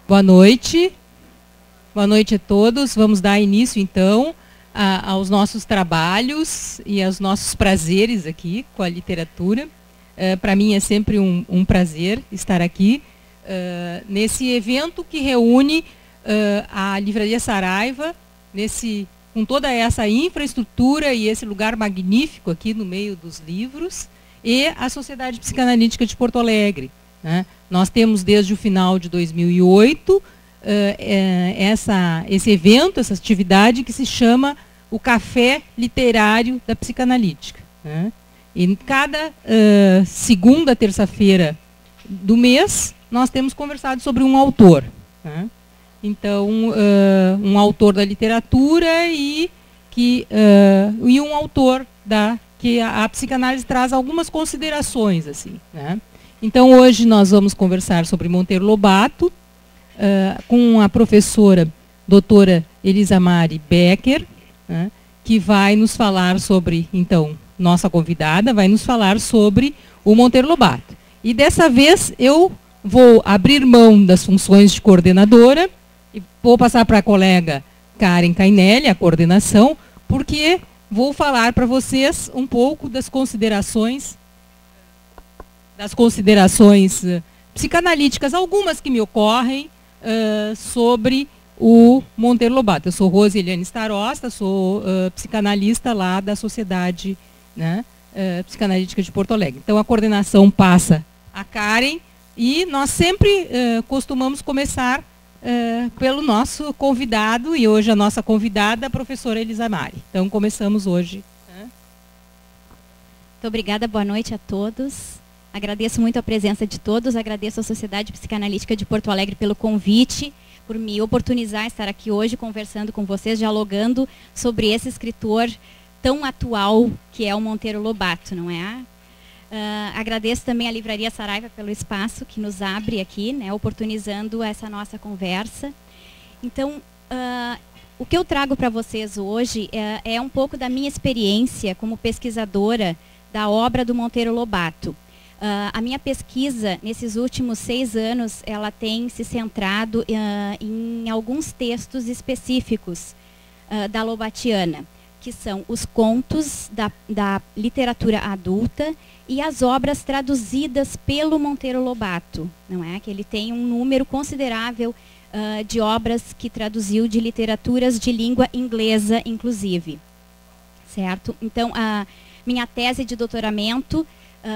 Boa noite a todos. Vamos dar início, então, aos nossos trabalhos e aos nossos prazeres aqui com a literatura. Para mim é sempre um prazer estar aqui nesse evento que reúne a Livraria Saraiva, com toda essa infraestrutura e esse lugar magnífico aqui no meio dos livros, e a Sociedade Psicanalítica de Porto Alegre, né? Nós temos desde o final de 2008 esse evento, essa atividade que se chama o Café Literário da Psicanalítica, né? E cada segunda, terça-feira do mês, nós temos conversado sobre um autor, né? Então, um autor da literatura e um autor que a psicanálise traz algumas considerações, assim, né? Então, hoje nós vamos conversar sobre Monteiro Lobato, com a professora doutora Elisa Mari Becker, né, que vai nos falar sobre, então, nossa convidada, vai nos falar sobre o Monteiro Lobato. E dessa vez eu vou abrir mão das funções de coordenadora e vou passar para a colega Karen Cainelli, a coordenação, porque vou falar para vocês um pouco das considerações psicanalíticas, algumas que me ocorrem sobre o Monteiro Lobato. Eu sou Rose Eliane Starosta, sou psicanalista lá da Sociedade, né, Psicanalítica de Porto Alegre. Então, a coordenação passa a Karen e nós sempre costumamos começar pelo nosso convidado, e hoje a nossa convidada, a professora Elisa Mari. Então, começamos hoje. Muito obrigada, boa noite a todos. Agradeço muito a presença de todos, agradeço à Sociedade Psicanalítica de Porto Alegre pelo convite, por me oportunizar estar aqui hoje conversando com vocês, dialogando sobre esse escritor tão atual que é o Monteiro Lobato, não é? Agradeço também à Livraria Saraiva pelo espaço que nos abre aqui, né, oportunizando essa nossa conversa. Então, o que eu trago para vocês hoje é um pouco da minha experiência como pesquisadora da obra do Monteiro Lobato. A minha pesquisa, nesses últimos 6 anos, ela tem se centrado em alguns textos específicos da Lobatiana, que são os contos da literatura adulta e as obras traduzidas pelo Monteiro Lobato, não é? Que ele tem um número considerável de obras que traduziu de literaturas de língua inglesa, inclusive, certo? Então, a minha tese de doutoramento,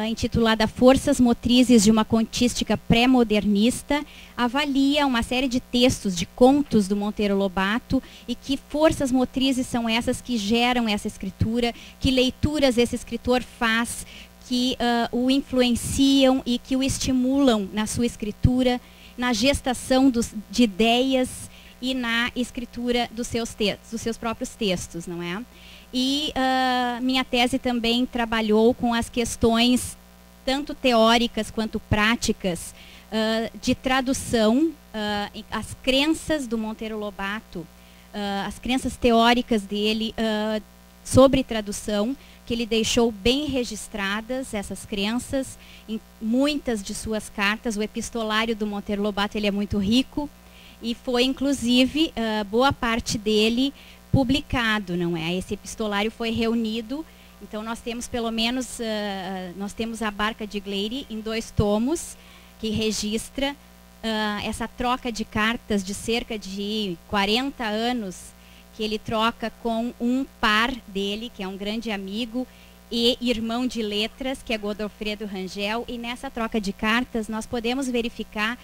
intitulada Forças Motrizes de uma Contística Pré-Modernista, avalia uma série de textos, de contos do Monteiro Lobato, e que forças motrizes são essas que geram essa escritura, que leituras esse escritor faz, que o influenciam e que o estimulam na sua escritura, na gestação de ideias e na escritura dos seus próprios textos, não é? E minha tese também trabalhou com as questões, tanto teóricas quanto práticas, de tradução, as crenças do Monteiro Lobato, as crenças teóricas dele sobre tradução, que ele deixou bem registradas, essas crenças, em muitas de suas cartas. O epistolário do Monteiro Lobato ele é muito rico, e foi, inclusive, boa parte dele publicado, não é? Esse epistolário foi reunido, então nós temos pelo menos, nós temos a Barca de Gleire em 2 tomos, que registra essa troca de cartas de cerca de 40 anos, que ele troca com um par dele, que é um grande amigo e irmão de letras, que é Godofredo Rangel, e nessa troca de cartas nós podemos verificar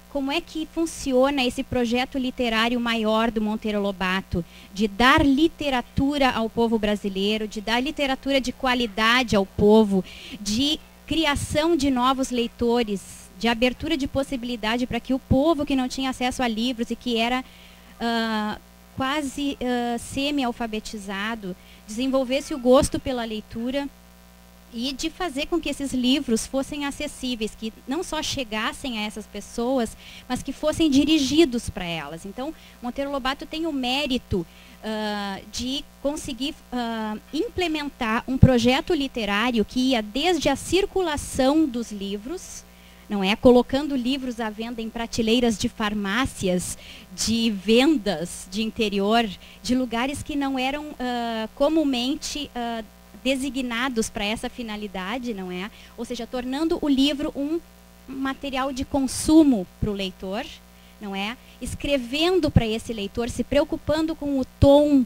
como é que funciona esse projeto literário maior do Monteiro Lobato, de dar literatura ao povo brasileiro, de dar literatura de qualidade ao povo, de criação de novos leitores, de abertura de possibilidade para que o povo que não tinha acesso a livros e que era quase semi-alfabetizado, desenvolvesse o gosto pela leitura, e de fazer com que esses livros fossem acessíveis, que não só chegassem a essas pessoas, mas que fossem dirigidos para elas. Então, Monteiro Lobato tem o mérito de conseguir implementar um projeto literário que ia desde a circulação dos livros, não é? Colocando livros à venda em prateleiras de farmácias, de vendas de interior, de lugares que não eram comumente designados para essa finalidade, não é? Ou seja, tornando o livro um material de consumo para o leitor, não é? Escrevendo para esse leitor, se preocupando com o tom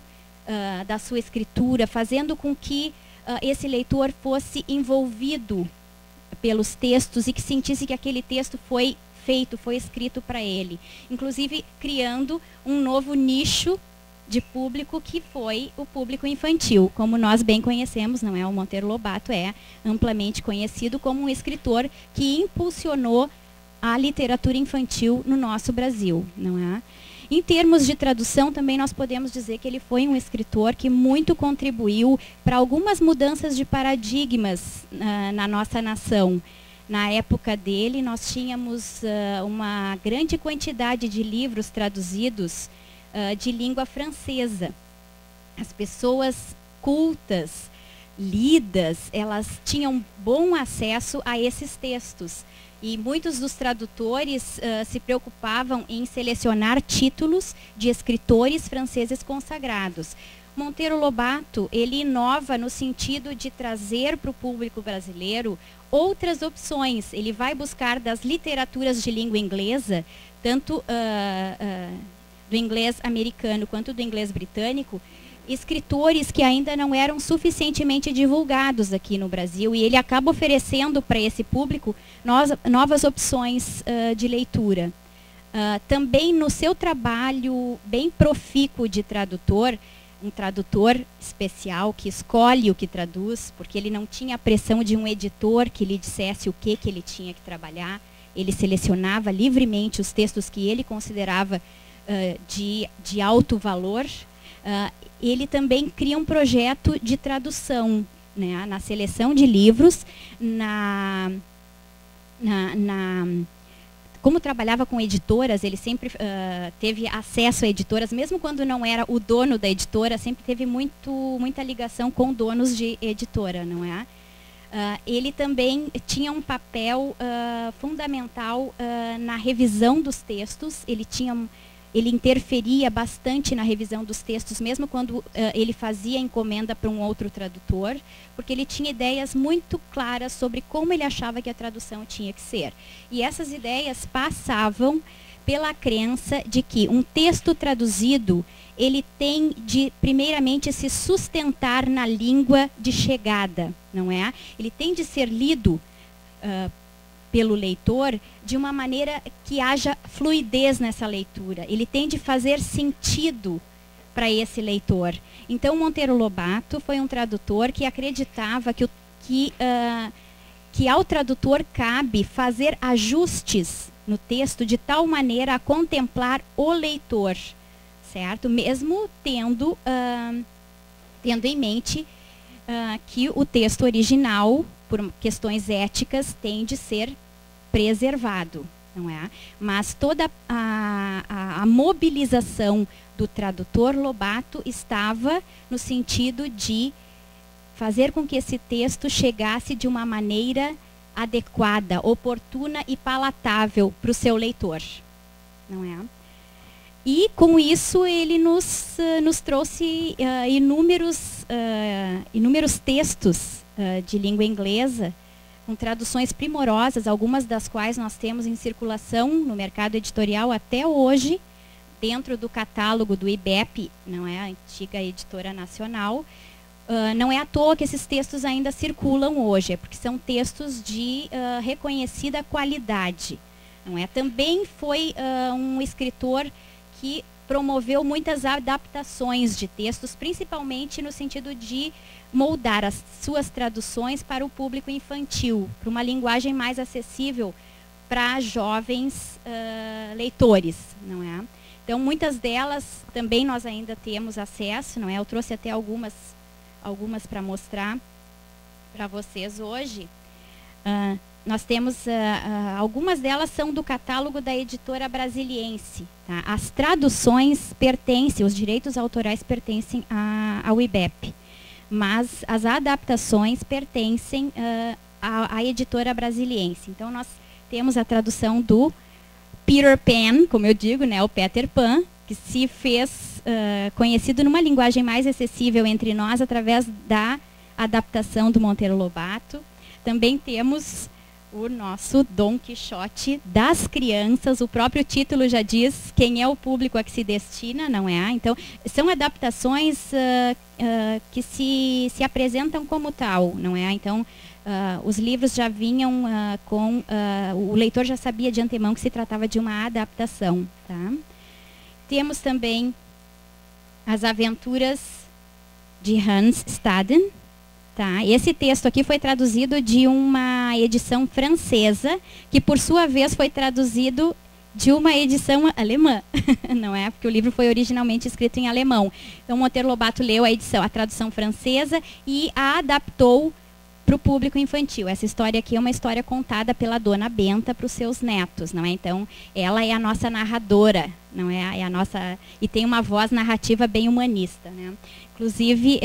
da sua escritura, fazendo com que esse leitor fosse envolvido pelos textos e que sentisse que aquele texto foi feito, foi escrito para ele. Inclusive criando um novo nicho de público que foi o público infantil. Como nós bem conhecemos, não é? O Monteiro Lobato é amplamente conhecido como um escritor que impulsionou a literatura infantil no nosso Brasil, não é? Em termos de tradução, também nós podemos dizer que ele foi um escritor que muito contribuiu para algumas mudanças de paradigmas na nossa nação. Na época dele, nós tínhamos uma grande quantidade de livros traduzidos de língua francesa. As pessoas cultas, lidas, elas tinham bom acesso a esses textos. E muitos dos tradutores se preocupavam em selecionar títulos de escritores franceses consagrados. Monteiro Lobato, ele inova no sentido de trazer para o público brasileiro outras opções. Ele vai buscar das literaturas de língua inglesa, tanto do inglês americano quanto do inglês britânico, escritores que ainda não eram suficientemente divulgados aqui no Brasil, e ele acaba oferecendo para esse público novas opções de leitura. Também no seu trabalho bem profícuo de tradutor, um tradutor especial que escolhe o que traduz, porque ele não tinha a pressão de um editor que lhe dissesse o que ele tinha que trabalhar. Ele selecionava livremente os textos que ele considerava de alto valor. Ele também cria um projeto de tradução, né, na seleção de livros, como trabalhava com editoras, ele sempre teve acesso a editoras, mesmo quando não era o dono da editora, sempre teve muita ligação com donos de editora, não é? Ele também tinha um papel fundamental na revisão dos textos. Ele interferia bastante na revisão dos textos, mesmo quando ele fazia encomenda para um outro tradutor, porque ele tinha ideias muito claras sobre como ele achava que a tradução tinha que ser. E essas ideias passavam pela crença de que um texto traduzido, ele tem de, primeiramente, se sustentar na língua de chegada, não é? Ele tem de ser lido pelo leitor de uma maneira que haja fluidez nessa leitura. Ele tem de fazer sentido para esse leitor. Então, Monteiro Lobato foi um tradutor que acreditava que ao tradutor cabe fazer ajustes no texto de tal maneira a contemplar o leitor, certo? Mesmo tendo em mente que o texto original, por questões éticas, tem de ser preservado, não é? Mas toda a mobilização do tradutor Lobato estava no sentido de fazer com que esse texto chegasse de uma maneira adequada, oportuna e palatável para o seu leitor, não é? E com isso ele nos trouxe inúmeros textos de língua inglesa, com traduções primorosas, algumas das quais nós temos em circulação no mercado editorial até hoje, dentro do catálogo do IBEP, não é? A antiga editora nacional. Não é à toa que esses textos ainda circulam hoje, é porque são textos de reconhecida qualidade, não é? Também foi um escritor que promoveu muitas adaptações de textos, principalmente no sentido de moldar as suas traduções para o público infantil, para uma linguagem mais acessível para jovens leitores, não é? Então, muitas delas também nós ainda temos acesso, não é? Eu trouxe até algumas para mostrar para vocês hoje. Nós temos, algumas delas são do catálogo da editora Brasiliense. Tá? As traduções pertencem, os direitos autorais pertencem ao IBEP, mas as adaptações pertencem à editora Brasiliense. Então, nós temos a tradução do Peter Pan, como eu digo, né, o Peter Pan, que se fez conhecido numa linguagem mais acessível entre nós através da adaptação do Monteiro Lobato. Também temos o nosso Dom Quixote das crianças. O próprio título já diz quem é o público a que se destina, não é? Então, são adaptações que se apresentam como tal, não é? Então, os livros já vinham o leitor já sabia de antemão que se tratava de uma adaptação, tá? Temos também as aventuras de Hans Staden. Tá? Esse texto aqui foi traduzido de uma edição francesa, que por sua vez foi traduzido de uma edição alemã, não é? Porque o livro foi originalmente escrito em alemão. Então, Monteiro Lobato leu a tradução francesa e a adaptou para o público infantil. Essa história aqui é uma história contada pela Dona Benta para os seus netos, não é? Então, ela é a nossa narradora, não é? É a nossa, e tem uma voz narrativa bem humanista, né? Inclusive,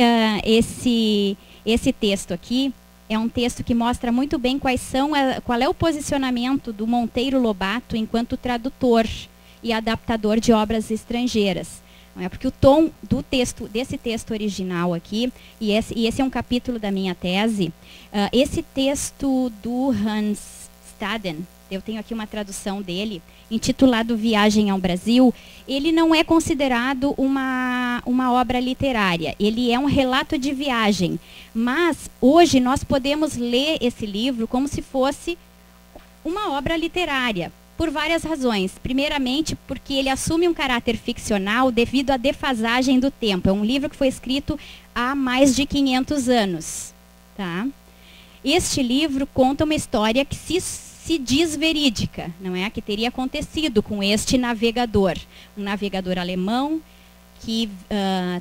esse texto aqui é um texto que mostra muito bem qual é o posicionamento do Monteiro Lobato enquanto tradutor e adaptador de obras estrangeiras. Não é? Porque o tom desse texto original aqui, e esse é um capítulo da minha tese, esse texto do Hans Staden, eu tenho aqui uma tradução dele, intitulado Viagem ao Brasil, ele não é considerado uma obra literária, ele é um relato de viagem. Mas hoje nós podemos ler esse livro como se fosse uma obra literária, por várias razões. Primeiramente, porque ele assume um caráter ficcional devido à defasagem do tempo. É um livro que foi escrito há mais de 500 anos. Tá? Este livro conta uma história que se diz verídica, não é? Que teria acontecido com este navegador. Um navegador alemão que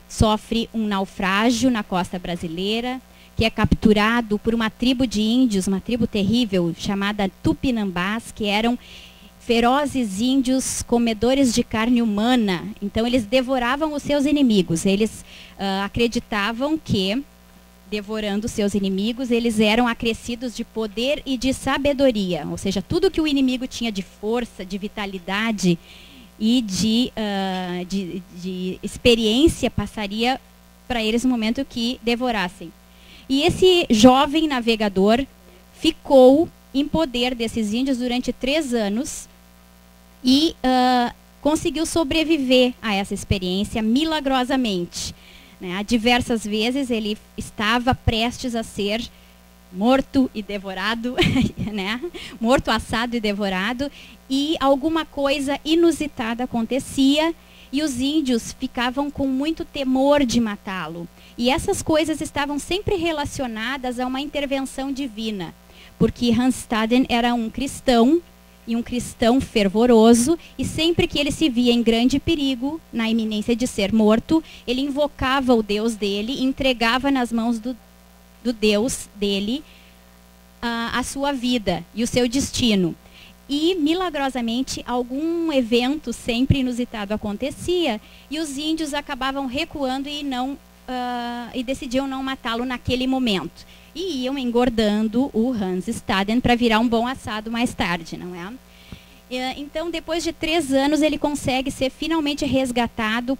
sofre um naufrágio na costa brasileira, que é capturado por uma tribo de índios, uma tribo terrível, chamada Tupinambás, que eram ferozes índios comedores de carne humana. Então, eles devoravam os seus inimigos. Eles acreditavam que, devorando seus inimigos, eles eram acrescidos de poder e de sabedoria. Ou seja, tudo que o inimigo tinha de força, de vitalidade e de experiência passaria para eles no momento que devorassem. E esse jovem navegador ficou em poder desses índios durante 3 anos e conseguiu sobreviver a essa experiência milagrosamente. Né? Diversas vezes ele estava prestes a ser morto e devorado, né? Morto, assado e devorado, e alguma coisa inusitada acontecia e os índios ficavam com muito temor de matá-lo. E essas coisas estavam sempre relacionadas a uma intervenção divina, porque Hans Staden era um cristão, e um cristão fervoroso, e sempre que ele se via em grande perigo, na iminência de ser morto, ele invocava o Deus dele e entregava nas mãos do Deus dele a sua vida e o seu destino. E, milagrosamente, algum evento sempre inusitado acontecia, e os índios acabavam recuando e decidiam não matá-lo naquele momento. E iam engordando o Hans Staden para virar um bom assado mais tarde, não é? Então, depois de 3 anos, ele consegue ser finalmente resgatado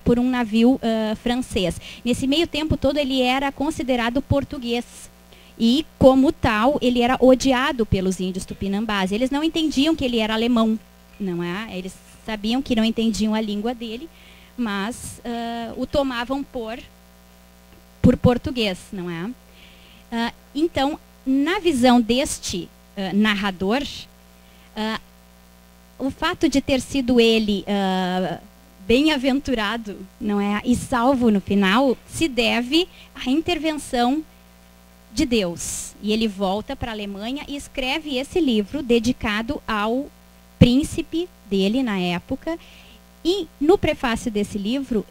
por um navio francês. Nesse meio tempo todo, ele era considerado português. E, como tal, ele era odiado pelos índios tupinambás. Eles não entendiam que ele era alemão, não é? Eles sabiam que não entendiam a língua dele, mas o tomavam por português, não é? Então, na visão deste narrador, o fato de ter sido ele bem-aventurado, não é, e salvo no final, se deve à intervenção de Deus. E ele volta para a Alemanha e escreve esse livro dedicado ao príncipe dele na época. E no prefácio desse livro,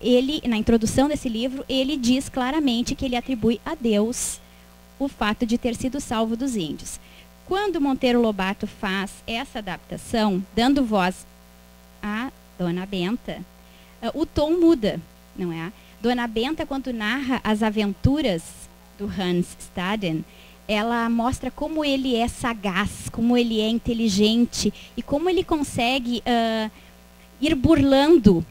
na introdução desse livro, ele diz claramente que ele atribui a Deus o fato de ter sido salvo dos índios. Quando Monteiro Lobato faz essa adaptação, dando voz a Dona Benta, o tom muda, não é? Dona Benta, quando narra as aventuras do Hans Staden, ela mostra como ele é sagaz, como ele é inteligente e como ele consegue ir burlando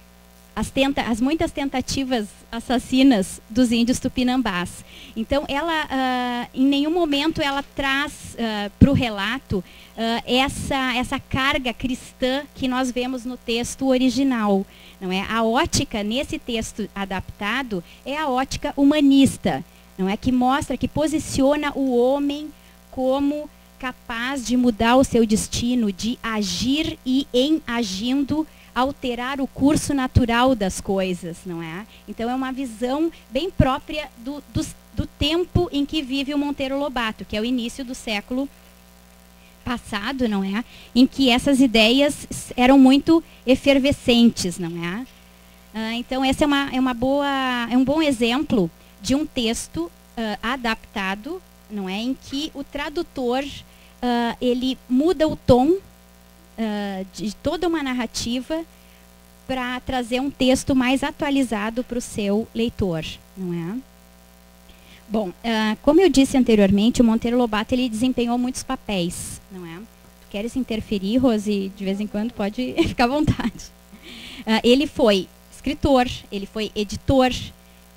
as muitas tentativas assassinas dos índios tupinambás. Então, ela, em nenhum momento, ela traz para o relato essa carga cristã que nós vemos no texto original. Não é? A ótica, nesse texto adaptado, é a ótica humanista, não é? Que mostra, que posiciona o homem como capaz de mudar o seu destino, de agir e, em agindo, alterar o curso natural das coisas, não é? Então é uma visão bem própria do tempo em que vive o Monteiro Lobato, que é o início do século passado, não é? Em que essas ideias eram muito efervescentes, não é? Então essa é um bom exemplo de um texto adaptado, não é? Em que o tradutor ele muda o tom de toda uma narrativa para trazer um texto mais atualizado para o seu leitor, não é? Bom, como eu disse anteriormente, o Monteiro Lobato ele desempenhou muitos papéis, não é? Tu queres interferir, Rose? De vez em quando pode ficar à vontade. Ele foi escritor, ele foi editor,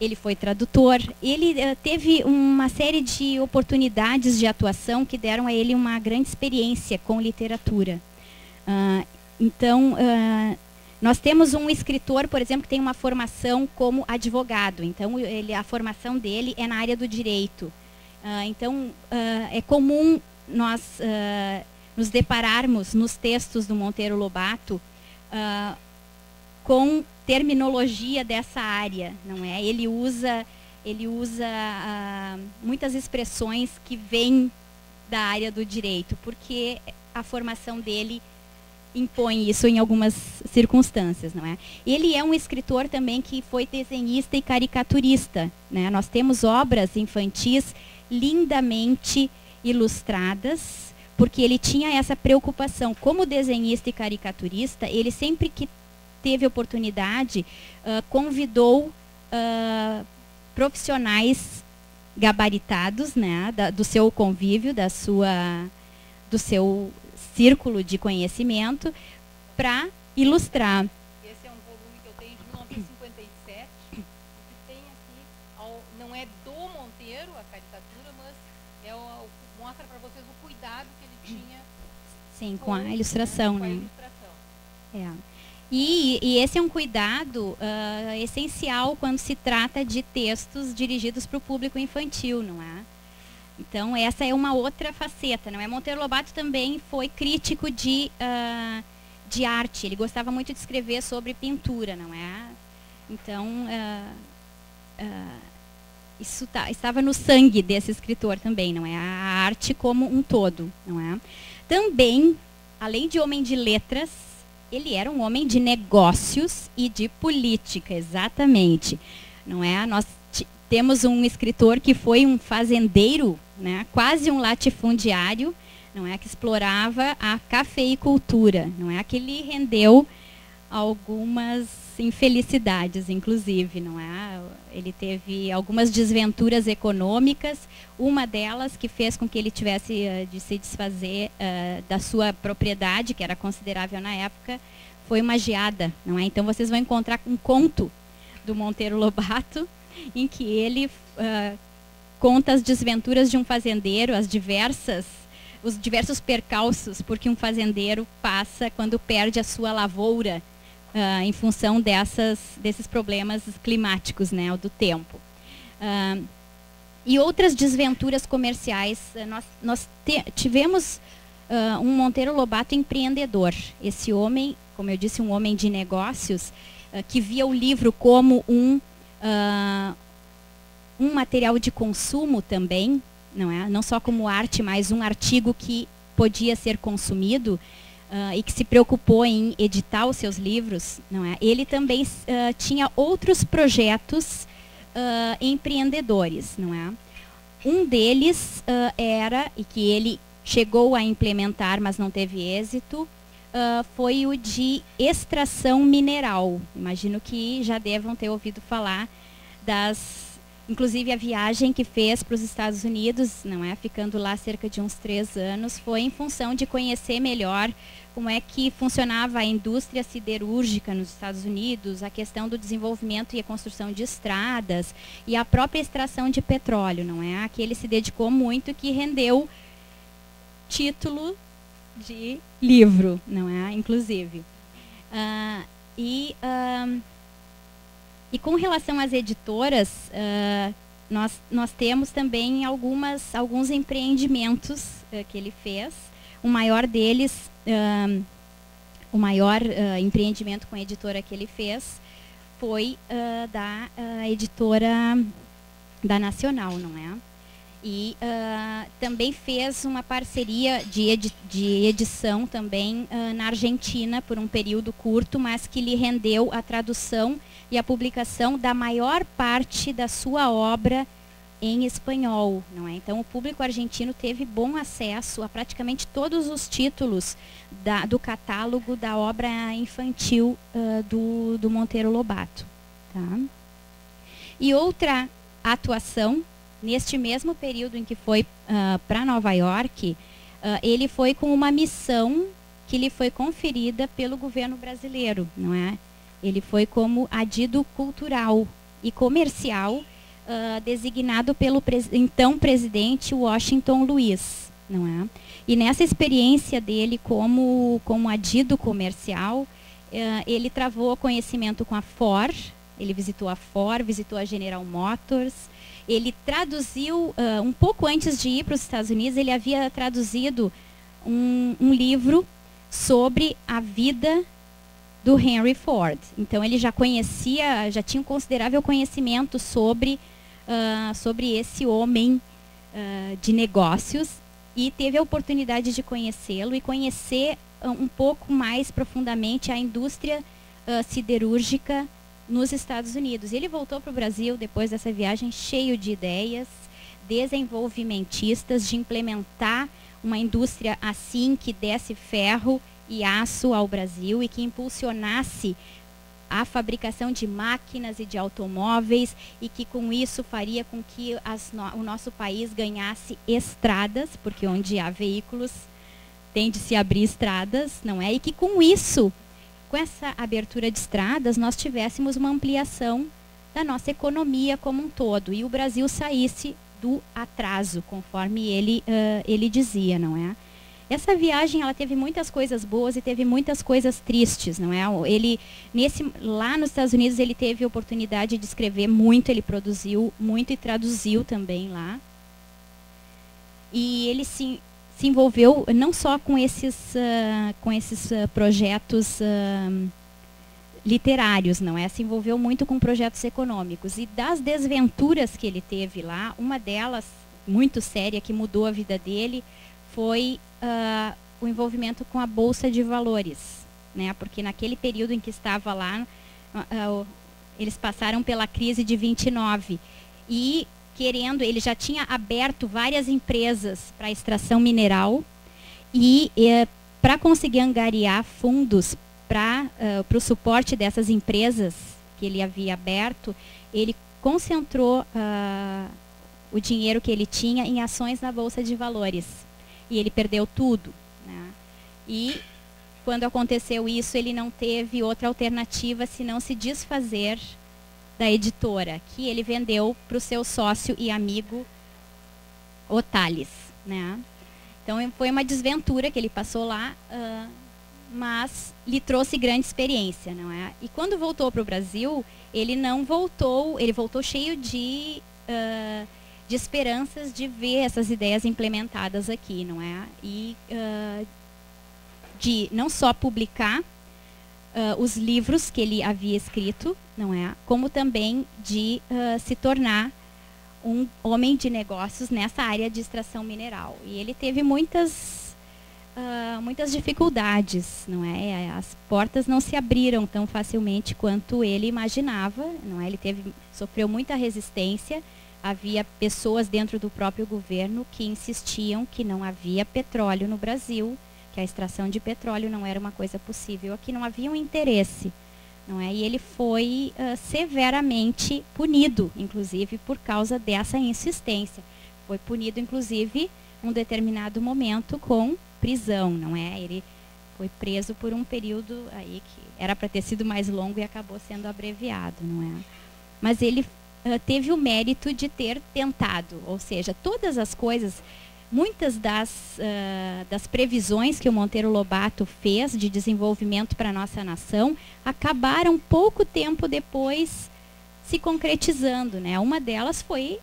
ele foi tradutor, ele teve uma série de oportunidades de atuação que deram a ele uma grande experiência com literatura. Então, nós temos um escritor, por exemplo, que tem uma formação como advogado. Então, a formação dele é na área do direito. Então, é comum nós nos depararmos nos textos do Monteiro Lobato com terminologia dessa área, não é? Ele usa muitas expressões que vêm da área do direito, porque a formação dele impõe isso em algumas circunstâncias, não é? Ele é um escritor também que foi desenhista e caricaturista, né? Nós temos obras infantis lindamente ilustradas, porque ele tinha essa preocupação. Como desenhista e caricaturista, ele sempre que teve oportunidade, convidou profissionais gabaritados, né, do seu convívio, do seu círculo de conhecimento, para ilustrar. Esse é um volume que eu tenho de 1957, que tem aqui, não é do Monteiro, a caricatura, mas mostra para vocês o cuidado que ele tinha. Sim, com a ilustração, né? É. E esse é um cuidado essencial quando se trata de textos dirigidos para o público infantil, não é? Então, essa é uma outra faceta, não é? Monteiro Lobato também foi crítico de arte. Ele gostava muito de escrever sobre pintura, não é? Então, isso estava no sangue desse escritor também, não é? A arte como um todo, não é? Também, além de homem de letras, ele era um homem de negócios e de política, exatamente, não é? Nós temos um escritor que foi um fazendeiro, né, quase um latifundiário, não é, que explorava a cafeicultura, não é, que lhe rendeu algumas infelicidades, inclusive, não é? Ele teve algumas desventuras econômicas, uma delas que fez com que ele tivesse de se desfazer da sua propriedade, que era considerável na época, foi uma geada, não é? Então vocês vão encontrar um conto do Monteiro Lobato em que ele conta as desventuras de um fazendeiro, os diversos percalços porque um fazendeiro passa quando perde a sua lavoura em função desses problemas climáticos, né, do tempo. E outras desventuras comerciais. Nós tivemos um Monteiro Lobato empreendedor. Esse homem, como eu disse, um homem de negócios, que via o livro como um material de consumo também, não é? Não só como arte, mas um artigo que podia ser consumido, e que se preocupou em editar os seus livros, não é? Ele também tinha outros projetos empreendedores, não é? Um deles era, e que ele chegou a implementar, mas não teve êxito, foi o de extração mineral. Imagino que já devam ter ouvido falar Inclusive a viagem que fez para os Estados Unidos, não é, ficando lá cerca de uns 3 anos, foi em função de conhecer melhor como é que funcionava a indústria siderúrgica nos Estados Unidos, a questão do desenvolvimento e a construção de estradas e a própria extração de petróleo, não é? A que ele se dedicou muito, que rendeu título de livro, não é? Inclusive. E com relação às editoras, nós temos também alguns empreendimentos que ele fez. O maior deles, o maior empreendimento com a editora que ele fez foi da editora da Nacional, não é? E também fez uma parceria de edição também na Argentina por um período curto, mas que lhe rendeu a tradução e a publicação da maior parte da sua obra em espanhol, não é? Então o público argentino teve bom acesso a praticamente todos os títulos do catálogo da obra infantil do Monteiro Lobato. Tá? E outra atuação, neste mesmo período em que foi para Nova York, ele foi com uma missão que lhe foi conferida pelo governo brasileiro, não é? Ele foi como adido cultural e comercial designado pelo então presidente Washington Luiz, não é? E nessa experiência dele como adido comercial, ele travou conhecimento com a Ford, ele visitou a Ford, visitou a General Motors, ele traduziu, um pouco antes de ir para os Estados Unidos, ele havia traduzido um livro sobre a vida do Henry Ford. Então ele já conhecia, já tinha um considerável conhecimento sobre esse homem de negócios, e teve a oportunidade de conhecê-lo e conhecer um pouco mais profundamente a indústria siderúrgica nos Estados Unidos. Ele voltou para o Brasil depois dessa viagem cheio de ideias desenvolvimentistas, de implementar uma indústria assim que desse ferro e aço ao Brasil e que impulsionasse a fabricação de máquinas e de automóveis, e que com isso faria com que o nosso país ganhasse estradas, porque onde há veículos tem de se abrir estradas, não é? E que com isso, com essa abertura de estradas, nós tivéssemos uma ampliação da nossa economia como um todo, e o Brasil saísse do atraso, conforme ele dizia, não é? Essa viagem, ela teve muitas coisas boas e teve muitas coisas tristes, não é? Lá nos Estados Unidos ele teve a oportunidade de escrever muito, ele produziu muito e traduziu também lá. E ele se envolveu não só com esses projetos literários, não é? Se envolveu muito com projetos econômicos. E das desventuras que ele teve lá, uma delas, muito séria, que mudou a vida dele, foi o envolvimento com a Bolsa de Valores, né? Porque naquele período em que estava lá, eles passaram pela crise de 29 e ele já tinha aberto várias empresas para extração mineral e para conseguir angariar fundos para o suporte dessas empresas que ele havia aberto, ele concentrou o dinheiro que ele tinha em ações na Bolsa de Valores. E ele perdeu tudo, né? E quando aconteceu isso, ele não teve outra alternativa senão se desfazer da editora, que ele vendeu para o seu sócio e amigo Otales, né? Então foi uma desventura que ele passou lá, mas lhe trouxe grande experiência, não é? E quando voltou para o Brasil, ele voltou cheio de esperanças de ver essas ideias implementadas aqui, não é? E de não só publicar os livros que ele havia escrito, não é? Como também de se tornar um homem de negócios nessa área de extração mineral. E ele teve muitas dificuldades, não é? As portas não se abriram tão facilmente quanto ele imaginava, não é? Ele sofreu muita resistência. Havia pessoas dentro do próprio governo que insistiam que não havia petróleo no Brasil, que a extração de petróleo não era uma coisa possível, que não havia um interesse não é? E ele foi severamente punido, inclusive, por causa dessa insistência. Foi punido, inclusive, em um determinado momento com prisão, não é? Ele foi preso por um período aí que era para ter sido mais longo e acabou sendo abreviado, não é? Mas ele teve o mérito de ter tentado, ou seja, todas as coisas, muitas das previsões que o Monteiro Lobato fez de desenvolvimento para a nossa nação acabaram pouco tempo depois se concretizando, né? Uma delas foi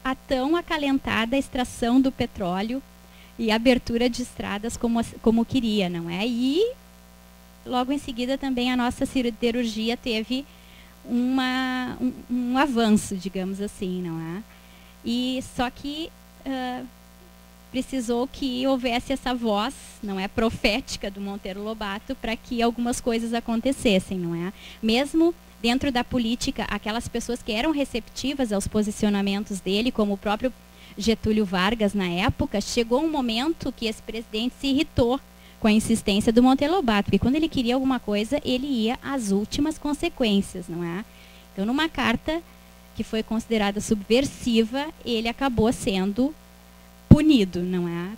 a tão acalentada extração do petróleo e abertura de estradas como queria, não é? E logo em seguida também a nossa siderurgia teve um avanço, digamos assim, não é? E só que precisou que houvesse essa voz, não é, profética do Monteiro Lobato para que algumas coisas acontecessem, não é? Mesmo dentro da política, aquelas pessoas que eram receptivas aos posicionamentos dele, como o próprio Getúlio Vargas na época, chegou um momento que esse presidente se irritou com a insistência do Monteiro Lobato, porque quando ele queria alguma coisa, ele ia às últimas consequências, não é? Então, numa carta que foi considerada subversiva, ele acabou sendo punido, não é?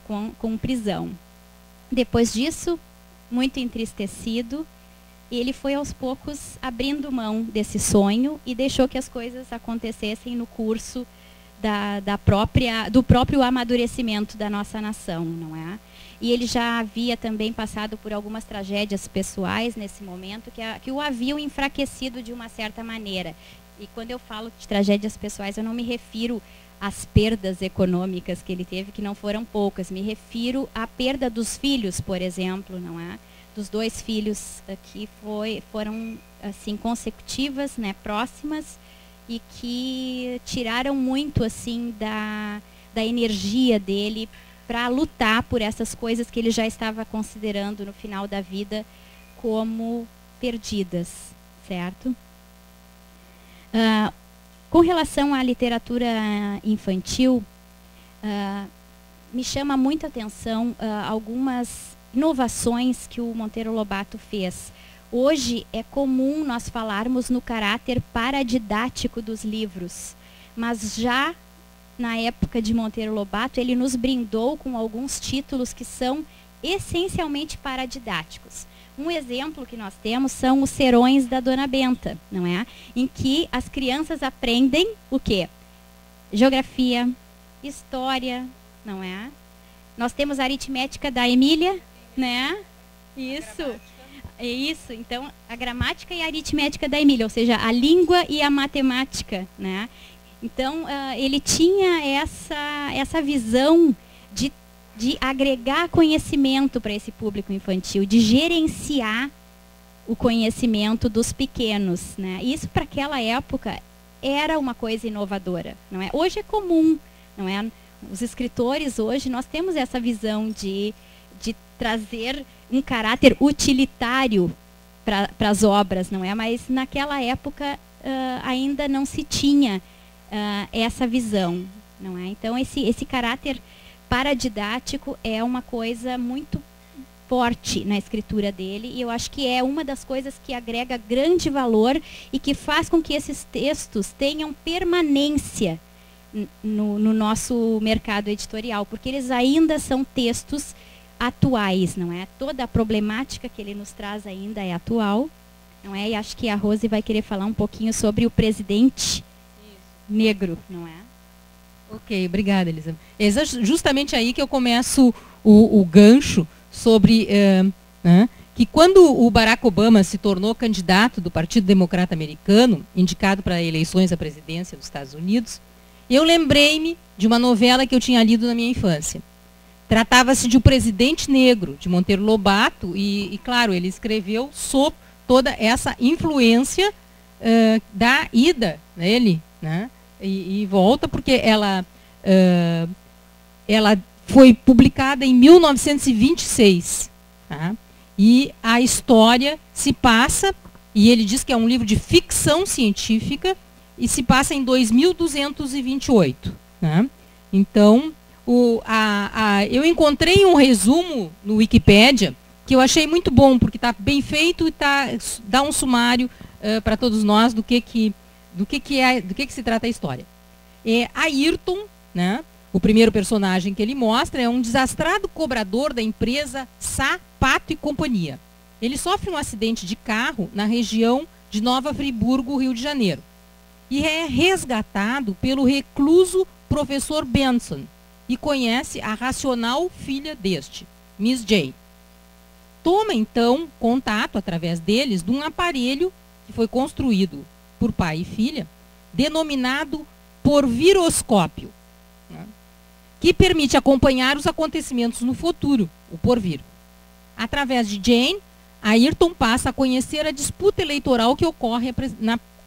Com prisão. Depois disso, muito entristecido, ele foi aos poucos abrindo mão desse sonho e deixou que as coisas acontecessem no curso do próprio amadurecimento da nossa nação, não é? E ele já havia também passado por algumas tragédias pessoais nesse momento que o haviam enfraquecido de uma certa maneira. E quando eu falo de tragédias pessoais, eu não me refiro às perdas econômicas que ele teve, que não foram poucas. Me refiro à perda dos filhos, por exemplo, não é? Dos 2 filhos que foram assim consecutivas, né, próximas, e que tiraram muito assim da energia dele para lutar por essas coisas que ele já estava considerando no final da vida como perdidas, certo? Com relação à literatura infantil, me chama muita atenção algumas inovações que o Monteiro Lobato fez. Hoje é comum nós falarmos no caráter paradidático dos livros, mas já na época de Monteiro Lobato, ele nos brindou com alguns títulos que são essencialmente paradidáticos. Um exemplo que nós temos são os Serões da Dona Benta, não é? Em que as crianças aprendem o quê? Geografia, história, não é? Nós temos a aritmética da Emília, né? Isso, então a gramática e a aritmética da Emília, ou seja, a língua e a matemática, né? Então, ele tinha essa visão de agregar conhecimento para esse público infantil, de gerenciar o conhecimento dos pequenos, né? Isso, para aquela época, era uma coisa inovadora, não é? Hoje é comum, não é? Os escritores hoje, nós temos essa visão de trazer um caráter utilitário para as obras, não é? Mas naquela época ainda não se tinha essa visão, não é? Então esse caráter paradidático é uma coisa muito forte na escritura dele, e eu acho que é uma das coisas que agrega grande valor e que faz com que esses textos tenham permanência no nosso mercado editorial, porque eles ainda são textos atuais, não é? Toda a problemática que ele nos traz ainda é atual, não é? E acho que a Rose vai querer falar um pouquinho sobre o presidente negro, não é? Ok, obrigada, Elisa. É justamente aí que eu começo o gancho sobre que quando o Barack Obama se tornou candidato do Partido Democrata Americano, indicado para eleições à presidência dos Estados Unidos, eu lembrei-me de uma novela que eu tinha lido na minha infância. Tratava-se de O Presidente Negro, de Monteiro Lobato, e claro, ele escreveu sob toda essa influência da ida dele, né? E volta, porque ela foi publicada em 1926. Tá? E a história se passa, e ele diz que é um livro de ficção científica, e se passa em 2228. Né? Então, eu encontrei um resumo no Wikipédia, que eu achei muito bom, porque está bem feito e dá um sumário para todos nós do que se trata a história. Ayrton, né, o primeiro personagem que ele mostra, é um desastrado cobrador da empresa Sá, Pato e Companhia. Ele sofre um acidente de carro na região de Nova Friburgo, Rio de Janeiro. E é resgatado pelo recluso professor Benson e conhece a racional filha deste, Miss Jane. Toma, então, contato através deles de um aparelho que foi construído por pai e filha, denominado porviroscópio, né, que permite acompanhar os acontecimentos no futuro, o porvir. Através de Jane, Ayrton passa a conhecer a disputa eleitoral que ocorre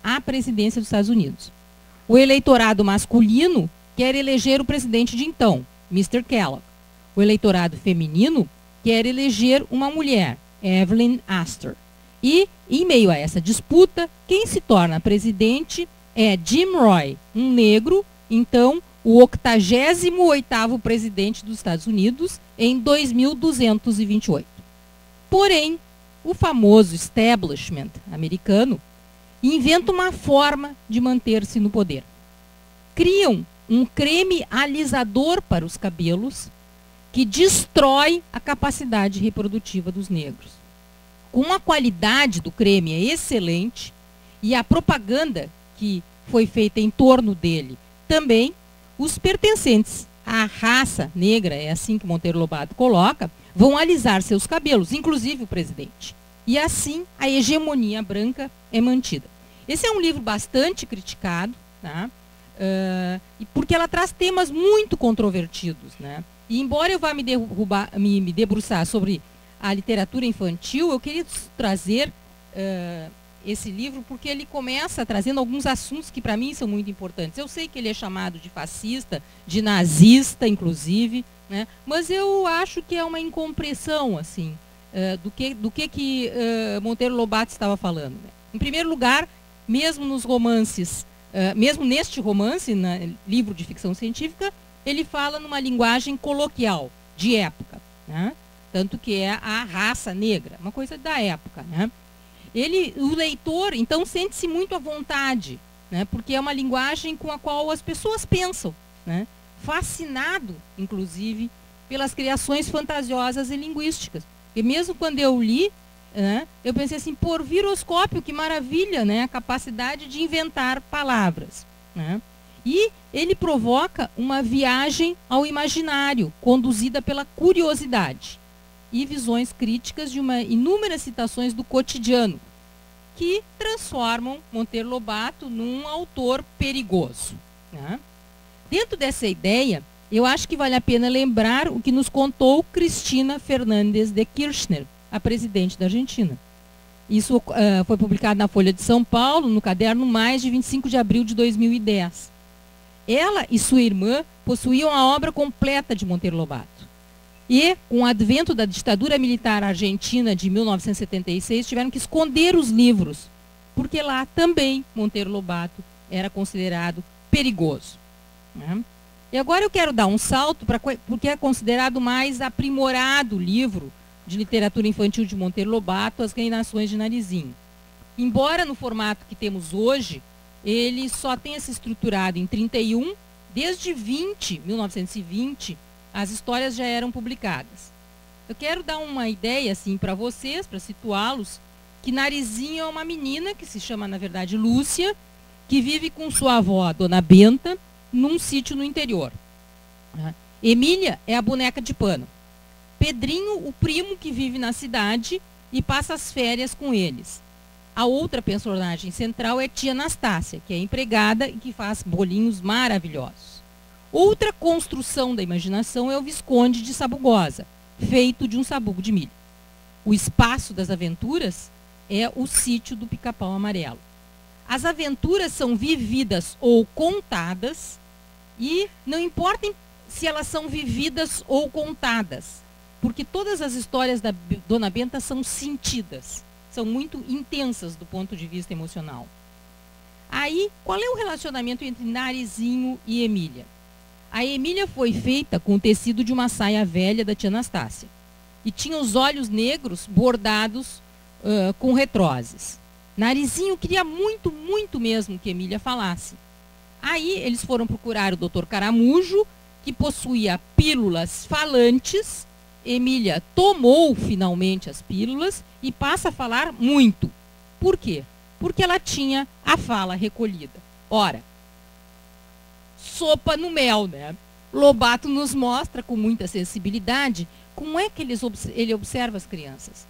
à presidência dos Estados Unidos. O eleitorado masculino quer eleger o presidente de então, Mr. Kellogg. O eleitorado feminino quer eleger uma mulher, Evelyn Astor. E, em meio a essa disputa, quem se torna presidente é Jim Roy, um negro, então o 88º presidente dos Estados Unidos em 2228. Porém, o famoso establishment americano inventa uma forma de manter-se no poder. Criam um creme alisador para os cabelos que destrói a capacidade reprodutiva dos negros. Como a qualidade do creme é excelente e a propaganda que foi feita em torno dele também, os pertencentes à raça negra, é assim que Monteiro Lobato coloca, vão alisar seus cabelos, inclusive o presidente. E assim a hegemonia branca é mantida. Esse é um livro bastante criticado, tá? Porque ela traz temas muito controvertidos, né? E embora eu vá me debruçar sobre a literatura infantil, eu queria trazer esse livro porque ele começa trazendo alguns assuntos que para mim são muito importantes. Eu sei que ele é chamado de fascista, de nazista, inclusive, né? Mas eu acho que é uma incompreensão, assim, do que Monteiro Lobato estava falando, né? Em primeiro lugar, mesmo nos romances, mesmo neste romance, livro de ficção científica, ele fala numa linguagem coloquial, de época, né? Tanto que é a raça negra, uma coisa da época, né? O leitor, então, sente-se muito à vontade, né? Porque é uma linguagem com a qual as pessoas pensam, né? Fascinado, inclusive, pelas criações fantasiosas e linguísticas. E mesmo quando eu li, né, eu pensei assim, porviroscópio, que maravilha, né? A capacidade de inventar palavras, né? E ele provoca uma viagem ao imaginário, conduzida pela curiosidade e visões críticas de inúmeras citações do cotidiano, que transformam Monteiro Lobato num autor perigoso, né? Dentro dessa ideia, eu acho que vale a pena lembrar o que nos contou Cristina Fernández de Kirchner, a presidente da Argentina. Isso foi publicado na Folha de São Paulo, no caderno Mais de 25 de abril de 2010. Ela e sua irmã possuíam a obra completa de Monteiro Lobato. E, com o advento da ditadura militar argentina de 1976, tiveram que esconder os livros, porque lá também Monteiro Lobato era considerado perigoso, né? E agora eu quero dar um salto, porque é considerado o mais aprimorado livro de literatura infantil de Monteiro Lobato, As Reinações de Narizinho. Embora no formato que temos hoje, ele só tenha se estruturado em 31, desde 1920, as histórias já eram publicadas. Eu quero dar uma ideia assim para vocês, para situá-los, que Narizinho é uma menina que se chama, na verdade, Lúcia, que vive com sua avó, Dona Benta, num sítio no interior. Emília é a boneca de pano. Pedrinho, o primo que vive na cidade e passa as férias com eles. A outra personagem central é tia Anastácia, que é empregada e que faz bolinhos maravilhosos. Outra construção da imaginação é o Visconde de Sabugosa, feito de um sabugo de milho. O espaço das aventuras é o sítio do Pica-Pau Amarelo. As aventuras são vividas ou contadas, e não importa se elas são vividas ou contadas, porque todas as histórias da Dona Benta são sentidas, são muito intensas do ponto de vista emocional. Aí, qual é o relacionamento entre Narizinho e Emília? A Emília foi feita com o tecido de uma saia velha da tia Anastácia e tinha os olhos negros bordados com retroses. Narizinho queria muito, muito mesmo que Emília falasse. Aí eles foram procurar o Dr. Caramujo, que possuía pílulas falantes. Emília tomou finalmente as pílulas e passa a falar muito. Por quê? Porque ela tinha a fala recolhida. Ora, sopa no mel, né? Lobato nos mostra com muita sensibilidade como é que ele observa as crianças.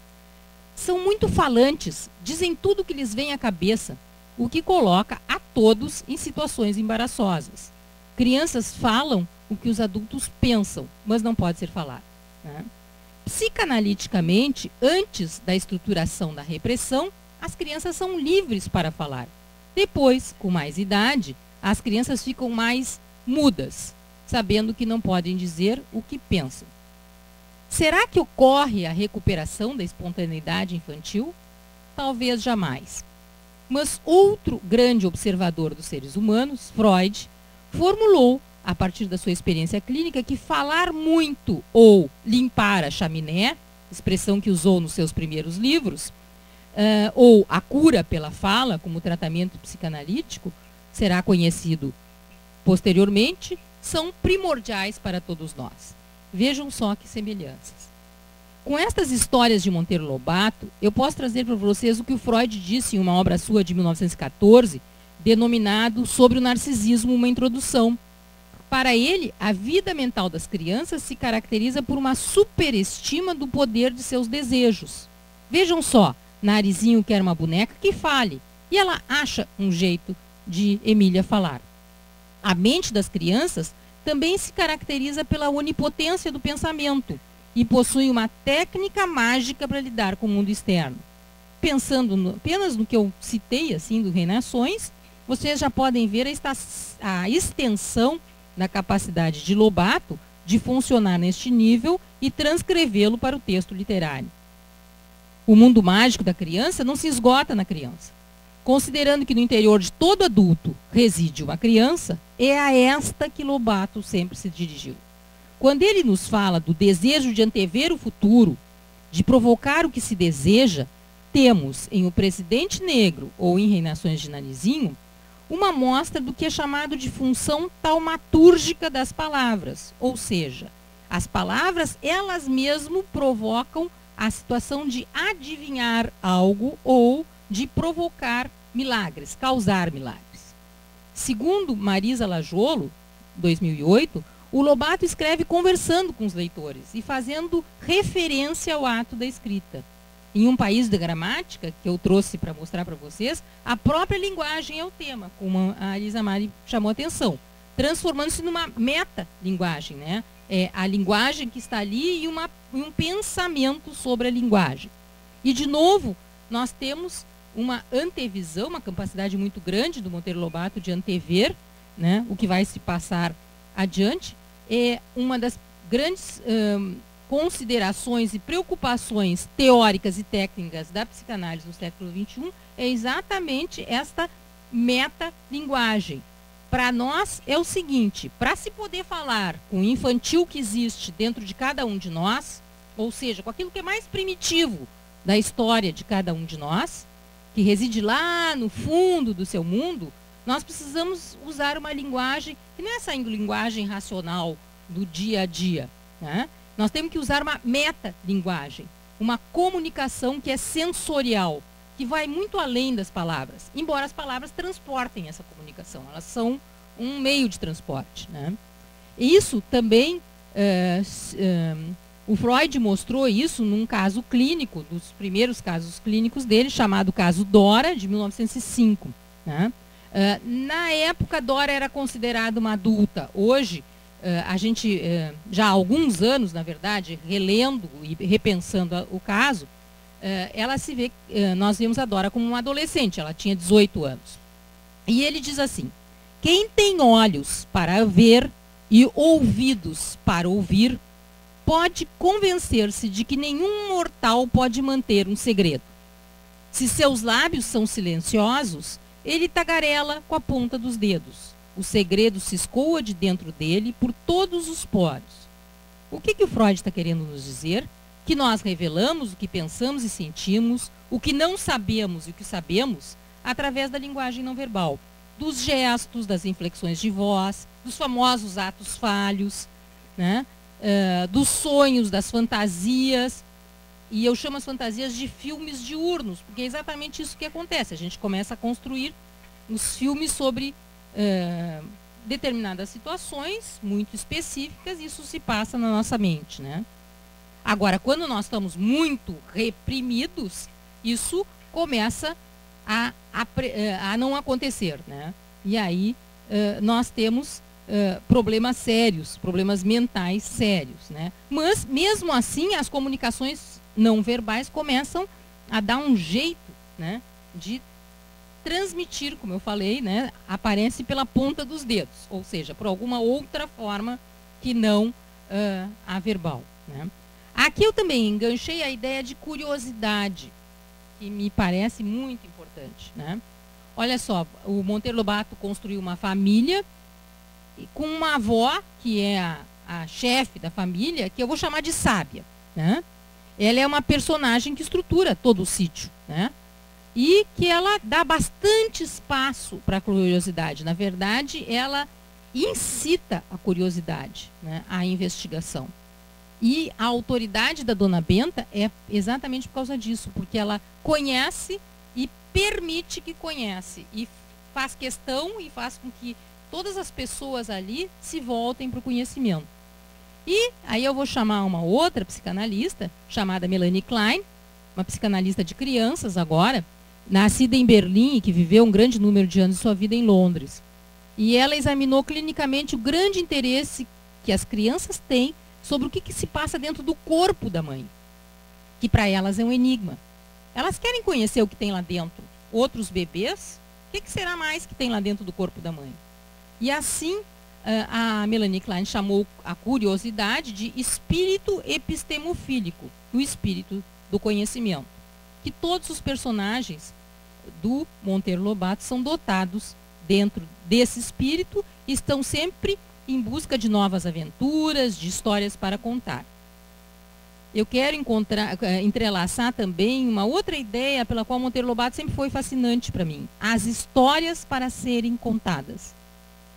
São muito falantes, dizem tudo o que lhes vem à cabeça, o que coloca a todos em situações embaraçosas. Crianças falam o que os adultos pensam, mas não pode ser falado, né? Psicanaliticamente, antes da estruturação da repressão, as crianças são livres para falar. Depois, com mais idade, as crianças ficam mais mudas, sabendo que não podem dizer o que pensam. Será que ocorre a recuperação da espontaneidade infantil? Talvez jamais. Mas outro grande observador dos seres humanos, Freud, formulou, a partir da sua experiência clínica, que falar muito ou limpar a chaminé, expressão que usou nos seus primeiros livros, ou a cura pela fala, como tratamento psicanalítico, será conhecido posteriormente, são primordiais para todos nós. Vejam só que semelhanças. Com estas histórias de Monteiro Lobato, eu posso trazer para vocês o que o Freud disse em uma obra sua de 1914, denominado Sobre o Narcisismo, uma introdução. Para ele, a vida mental das crianças se caracteriza por uma superestima do poder de seus desejos. Vejam só, Narizinho quer uma boneca que fale, e ela acha um jeito de Emília falar. A mente das crianças também se caracteriza pela onipotência do pensamento e possui uma técnica mágica para lidar com o mundo externo. Pensando apenas no que eu citei, assim, do Reinações, vocês já podem ver a extensão da capacidade de Lobato de funcionar neste nível e transcrevê-lo para o texto literário. O mundo mágico da criança não se esgota na criança. Considerando que no interior de todo adulto reside uma criança, é a esta que Lobato sempre se dirigiu. Quando ele nos fala do desejo de antever o futuro, de provocar o que se deseja, temos em O Presidente Negro ou em Reinações de Narizinho uma mostra do que é chamado de função taumatúrgica das palavras, ou seja, as palavras elas mesmo provocam a situação de adivinhar algo ou de provocar milagres, causar milagres. Segundo Marisa Lajolo, 2008, o Lobato escreve conversando com os leitores e fazendo referência ao ato da escrita. Em Um País da Gramática, que eu trouxe para mostrar para vocês, a própria linguagem é o tema, como a Elisa Mari chamou a atenção, transformando-se numa metalinguagem, né? É a linguagem que está ali e um pensamento sobre a linguagem. E, de novo, nós temos uma antevisão, uma capacidade muito grande do Monteiro Lobato de antever, né, o que vai se passar adiante. É uma das grandes considerações e preocupações teóricas e técnicas da psicanálise no século XXI é exatamente esta metalinguagem. Para nós é o seguinte, para se poder falar com o infantil que existe dentro de cada um de nós, ou seja, com aquilo que é mais primitivo da história de cada um de nós, que reside lá no fundo do seu mundo, nós precisamos usar uma linguagem que não é essa linguagem racional do dia a dia, né? Nós temos que usar uma metalinguagem, uma comunicação que é sensorial, que vai muito além das palavras, embora as palavras transportem essa comunicação, elas são um meio de transporte, né? E isso também, o Freud mostrou isso num caso clínico, dos primeiros casos clínicos dele, chamado caso Dora, de 1905, né? Na época, Dora era considerada uma adulta. Hoje, a gente, já há alguns anos, na verdade, relendo e repensando o caso, ela se vê, nós vemos a Dora como uma adolescente, ela tinha 18 anos. E ele diz assim: quem tem olhos para ver e ouvidos para ouvir, pode convencer-se de que nenhum mortal pode manter um segredo. Se seus lábios são silenciosos, ele tagarela com a ponta dos dedos. O segredo se escoa de dentro dele por todos os poros. O que o Freud está querendo nos dizer? que nós revelamos, o que pensamos e sentimos, o que não sabemos e o que sabemos, através da linguagem não verbal, dos gestos, das inflexões de voz, dos famosos atos falhos, né? Dos sonhos, das fantasias. E eu chamo as fantasias de filmes diurnos, porque é exatamente isso que acontece. A gente começa a construir os filmes sobre determinadas situações muito específicas, e isso se passa na nossa mente, né? Agora, quando nós estamos muito reprimidos, isso começa a não acontecer, né? E aí nós temos problemas sérios, problemas mentais sérios, né? Mas, mesmo assim, as comunicações não verbais começam a dar um jeito, né, de transmitir, como eu falei, né, aparece pela ponta dos dedos, ou seja, por alguma outra forma que não a verbal, né? Aqui eu também enganchei a ideia de curiosidade, que me parece muito importante, né? Olha só, o Monteiro Lobato construiu uma família com uma avó, que é a chefe da família, que eu vou chamar de sábia, né? Ela é uma personagem que estrutura todo o sítio, né? E que ela dá bastante espaço para a curiosidade. Na verdade, ela incita a curiosidade, né, a investigação. E a autoridade da Dona Benta é exatamente por causa disso, porque ela conhece e permite que conhece, e faz questão e faz com que todas as pessoas ali se voltem para o conhecimento. E aí eu vou chamar uma outra psicanalista, chamada Melanie Klein, uma psicanalista de crianças agora, nascida em Berlim e que viveu um grande número de anos de sua vida em Londres. E ela examinou clinicamente o grande interesse que as crianças têm sobre o que se passa dentro do corpo da mãe, que para elas é um enigma. Elas querem conhecer o que tem lá dentro. Outros bebês, o que será mais que tem lá dentro do corpo da mãe? E assim, a Melanie Klein chamou a curiosidade de espírito epistemofílico, o espírito do conhecimento. Que todos os personagens do Monteiro Lobato são dotados dentro desse espírito e estão sempre em busca de novas aventuras, de histórias para contar. Eu quero entrelaçar também uma outra ideia pela qual Monteiro Lobato sempre foi fascinante para mim. As histórias para serem contadas,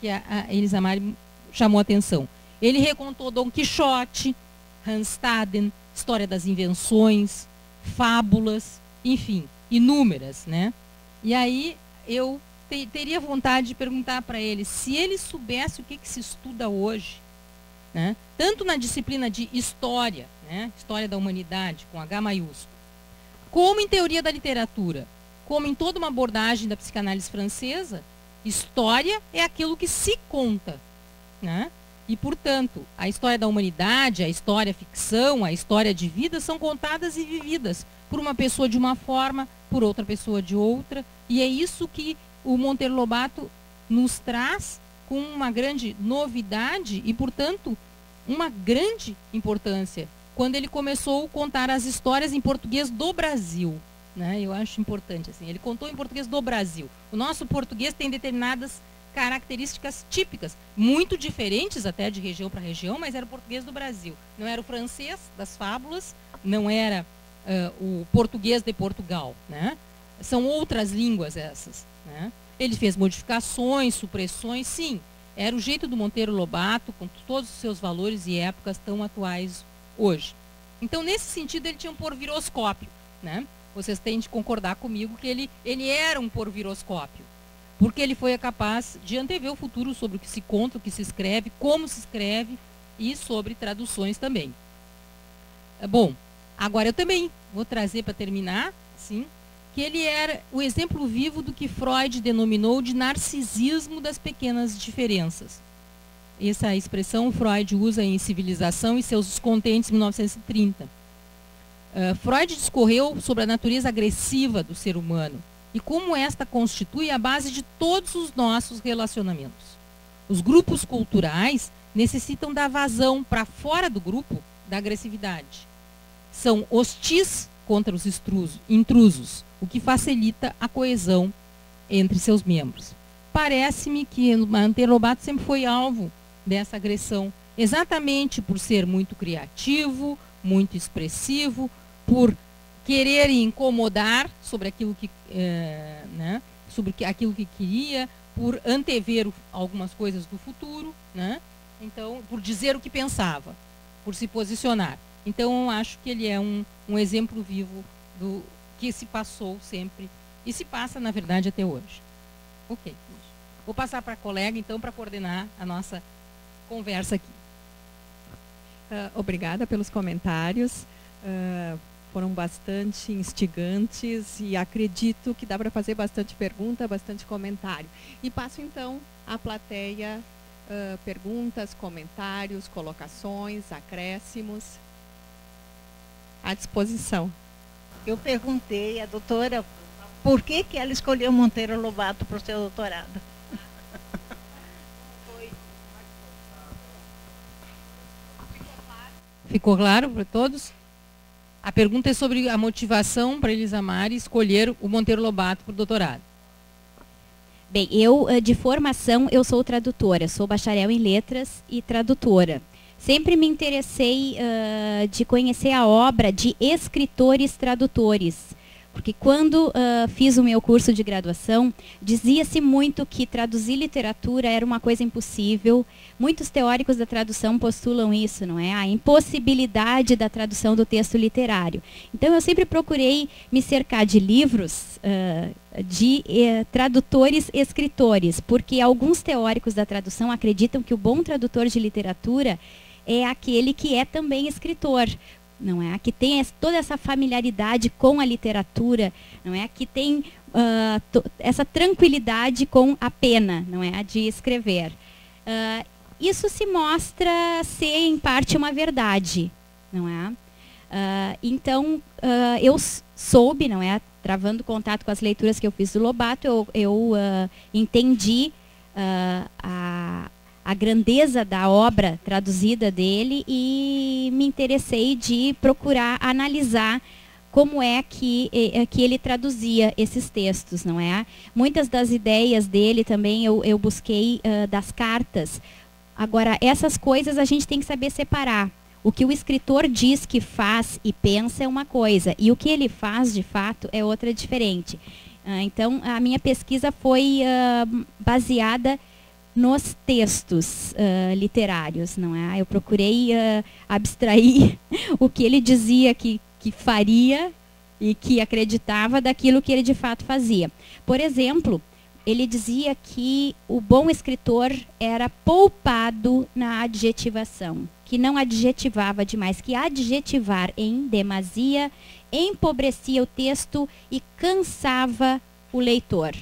que a Elisa Mari chamou a atenção. Ele recontou Dom Quixote, Hans Staden, História das Invenções, fábulas, enfim, inúmeras, né? E aí eu teria vontade de perguntar para ele se ele soubesse o que se estuda hoje, né? Tanto na disciplina de história, né? História da humanidade, com H maiúsculo, como em teoria da literatura, como em toda uma abordagem da psicanálise francesa, história é aquilo que se conta, né? E, portanto, a história da humanidade, a história ficção, a história de vida são contadas e vividas por uma pessoa de uma forma, por outra pessoa de outra. E é isso que o Monteiro Lobato nos traz com uma grande novidade e, portanto, uma grande importância quando ele começou a contar as histórias em português do Brasil, né? Eu acho importante, assim, ele contou em português do Brasil. O nosso português tem determinadas características típicas, muito diferentes até de região para região, mas era o português do Brasil. Não era o francês das fábulas, não era o português de Portugal, né? São outras línguas essas, né? Ele fez modificações, supressões, sim. Era o jeito do Monteiro Lobato, com todos os seus valores e épocas tão atuais hoje. Então, nesse sentido, ele tinha um porviroscópio, né? Vocês têm de concordar comigo que ele era um porviroscópio, porque ele foi capaz de antever o futuro sobre o que se conta, o que se escreve, como se escreve e sobre traduções também. Bom, agora eu também vou trazer para terminar, sim, que ele era o exemplo vivo do que Freud denominou de narcisismo das pequenas diferenças. Essa expressão Freud usa em Civilização e seus Descontentes, 1930. Freud discorreu sobre a natureza agressiva do ser humano e como esta constitui a base de todos os nossos relacionamentos. Os grupos culturais necessitam da vazão para fora do grupo da agressividade. São hostis contra os intrusos, o que facilita a coesão entre seus membros. Parece-me que Monteiro Lobato sempre foi alvo dessa agressão, exatamente por ser muito criativo, muito expressivo, por querer incomodar sobre aquilo que, né, sobre aquilo que queria, por antever algumas coisas do futuro, né? Então, por dizer o que pensava, por se posicionar. Então, eu acho que ele é um exemplo vivo do que se passou sempre e se passa, na verdade, até hoje. Ok. Vou passar para a colega, então, para coordenar a nossa conversa aqui. Obrigada pelos comentários. Foram bastante instigantes e acredito que dá para fazer bastante pergunta, bastante comentário. E passo, então, à plateia, perguntas, comentários, colocações, acréscimos. À disposição. Eu perguntei à doutora por que ela escolheu Monteiro Lobato para o seu doutorado. Ficou claro para todos? A pergunta é sobre a motivação para Elisa Mari escolher o Monteiro Lobato para o doutorado. Bem, eu, de formação, eu sou tradutora, sou bacharel em letras e tradutora. Sempre me interessei de conhecer a obra de escritores tradutores. Porque quando fiz o meu curso de graduação, dizia-se muito que traduzir literatura era uma coisa impossível. Muitos teóricos da tradução postulam isso, não é? A impossibilidade da tradução do texto literário. Então, eu sempre procurei me cercar de livros de tradutores escritores, porque alguns teóricos da tradução acreditam que o bom tradutor de literatura é aquele que é também escritor. Não é? Que tem toda essa familiaridade com a literatura, não é? Que tem essa tranquilidade com a pena, não é? De escrever. Isso se mostra ser, em parte, uma verdade, não é? Então, eu soube, não é? Travando contato com as leituras que eu fiz do Lobato, eu entendi a grandeza da obra traduzida dele e me interessei de procurar analisar como é que ele traduzia esses textos, não é? Muitas das ideias dele também eu busquei das cartas. Agora, essas coisas a gente tem que saber separar. O que o escritor diz que faz e pensa é uma coisa, e o que ele faz, de fato, é outra diferente. Então, a minha pesquisa foi baseada nos textos literários, não é? Eu procurei abstrair o que ele dizia que faria e que acreditava daquilo que ele de fato fazia. Por exemplo, ele dizia que o bom escritor era poupado na adjetivação, que não adjetivava demais, que adjetivar em demasia empobrecia o texto e cansava o leitor.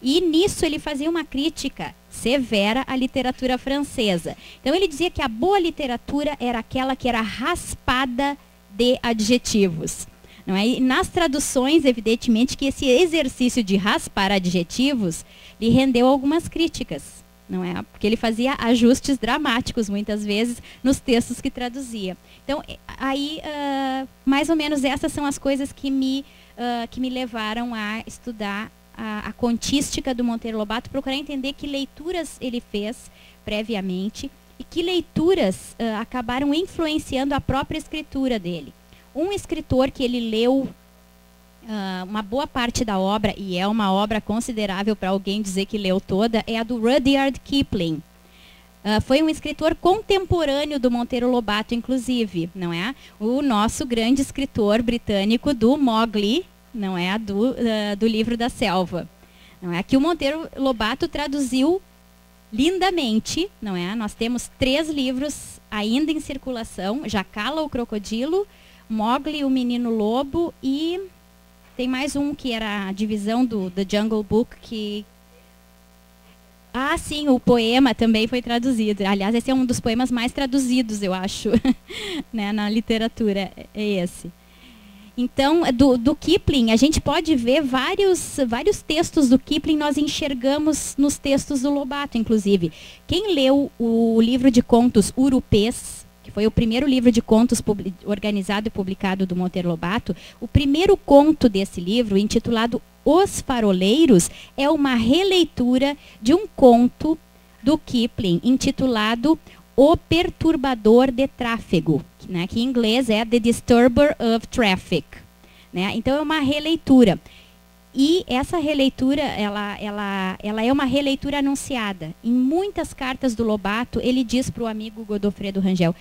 E nisso ele fazia uma crítica severa à literatura francesa. Então ele dizia que a boa literatura era aquela que era raspada de adjetivos. Não é? E nas traduções, evidentemente, que esse exercício de raspar adjetivos lhe rendeu algumas críticas. Não é? Porque ele fazia ajustes dramáticos, muitas vezes, nos textos que traduzia. Então, aí, mais ou menos, essas são as coisas que me levaram a estudar a contística do Monteiro Lobato, procurar entender que leituras ele fez previamente e que leituras acabaram influenciando a própria escritura dele. Um escritor que ele leu uma boa parte da obra, e é uma obra considerável para alguém dizer que leu toda, é a do Rudyard Kipling. Foi um escritor contemporâneo do Monteiro Lobato, inclusive, não é? O nosso grande escritor britânico do Mowgli, não é, do livro da selva. Não é? Que o Monteiro Lobato traduziu lindamente, não é? Nós temos 3 livros ainda em circulação: Jacala, o Crocodilo, Mowgli, o Menino Lobo, e tem mais um que era a divisão do The Jungle Book, que... sim, o poema também foi traduzido. Aliás, esse é um dos poemas mais traduzidos, eu acho, né, na literatura, é esse. Então, do Kipling, a gente pode ver vários textos do Kipling, nós enxergamos nos textos do Lobato, inclusive. Quem leu o livro de contos Urupês, que foi o primeiro livro de contos organizado e publicado do Monteiro Lobato, o primeiro conto desse livro, intitulado Os Faroleiros, é uma releitura de um conto do Kipling, intitulado O Perturbador de Tráfego, né, que em inglês é The Disturber of Traffic. Né? Então, é uma releitura. E essa releitura, ela é uma releitura anunciada. Em muitas cartas do Lobato, ele diz para o amigo Godofredo Rangel,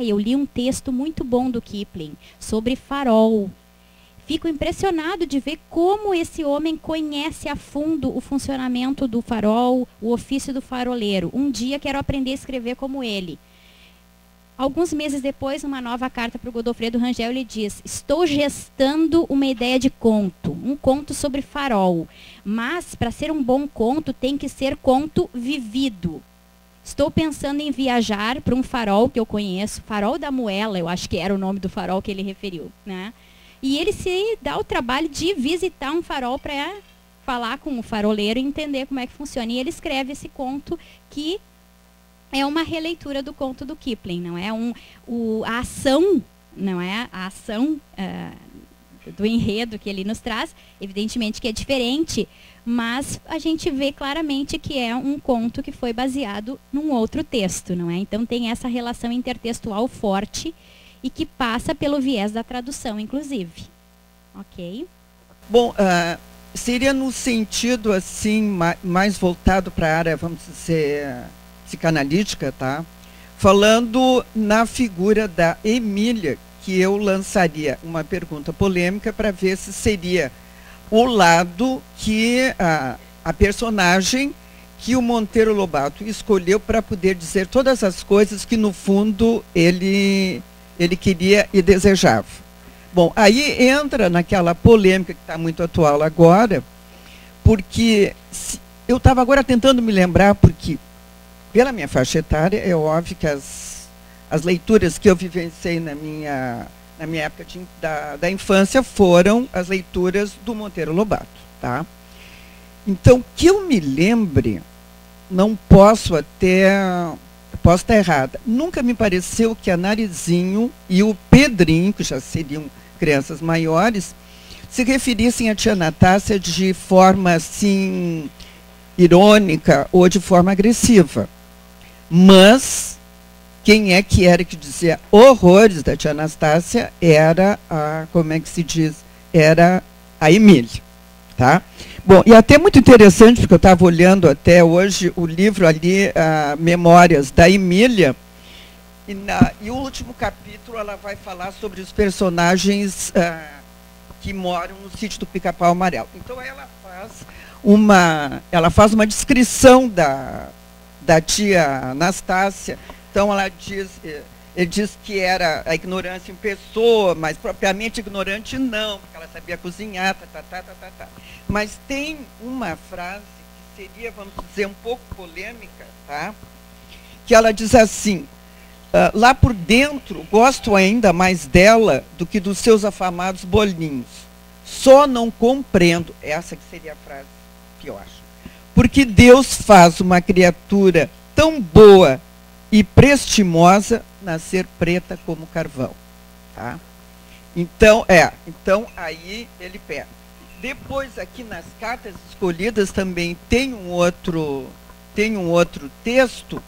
eu li um texto muito bom do Kipling, sobre farol. Fico impressionado de ver como esse homem conhece a fundo o funcionamento do farol, o ofício do faroleiro. Um dia quero aprender a escrever como ele. Alguns meses depois, numa nova carta para o Godofredo Rangel, ele diz, estou gestando uma ideia de conto, um conto sobre farol. Mas, para ser um bom conto, tem que ser conto vivido. Estou pensando em viajar para um farol que eu conheço, Farol da Moela, eu acho que era o nome do farol que ele referiu. Né? E ele se dá o trabalho de visitar um farol para falar com o faroleiro e entender como é que funciona. E ele escreve esse conto que é uma releitura do conto do Kipling, não é? A ação, não é? A ação do enredo que ele nos traz, evidentemente que é diferente, mas a gente vê claramente que é um conto que foi baseado num outro texto, não é? Então tem essa relação intertextual forte e que passa pelo viés da tradução, inclusive. Ok? Bom, seria no sentido assim mais voltado para a área, vamos dizer, psicanalítica, tá? Falando na figura da Emília, que eu lançaria uma pergunta polêmica para ver se seria o lado que a personagem que o Monteiro Lobato escolheu para poder dizer todas as coisas que no fundo ele queria e desejava. Bom, aí entra naquela polêmica que está muito atual agora, porque eu estava agora tentando me lembrar, porque pela minha faixa etária, é óbvio que as leituras que eu vivenciei na minha época da infância foram as leituras do Monteiro Lobato. Tá? Então, que eu me lembre, não posso estar errada, nunca me pareceu que a Narizinho e o Pedrinho, que já seriam crianças maiores, se referissem a tia Natácia de forma assim irônica ou de forma agressiva. Mas quem é que era que dizia horrores da tia Anastácia era como é que se diz? Era a Emília, tá? Bom, e até muito interessante, porque eu estava olhando até hoje o livro ali, Memórias da Emília, e o último capítulo ela vai falar sobre os personagens que moram no sítio do Pica-Pau Amarelo. Então ela faz uma descrição da tia Anastácia. Então ele diz que era a ignorância em pessoa, mas propriamente ignorante não, porque ela sabia cozinhar, Mas tem uma frase que seria, vamos dizer, um pouco polêmica, tá? Que ela diz assim, lá por dentro, gosto ainda mais dela do que dos seus afamados bolinhos. Só não compreendo, essa que seria a frase que eu acho. Porque Deus faz uma criatura tão boa e prestimosa nascer preta como carvão. Tá? Então aí ele pega. Depois, aqui nas cartas escolhidas, também tem um outro texto,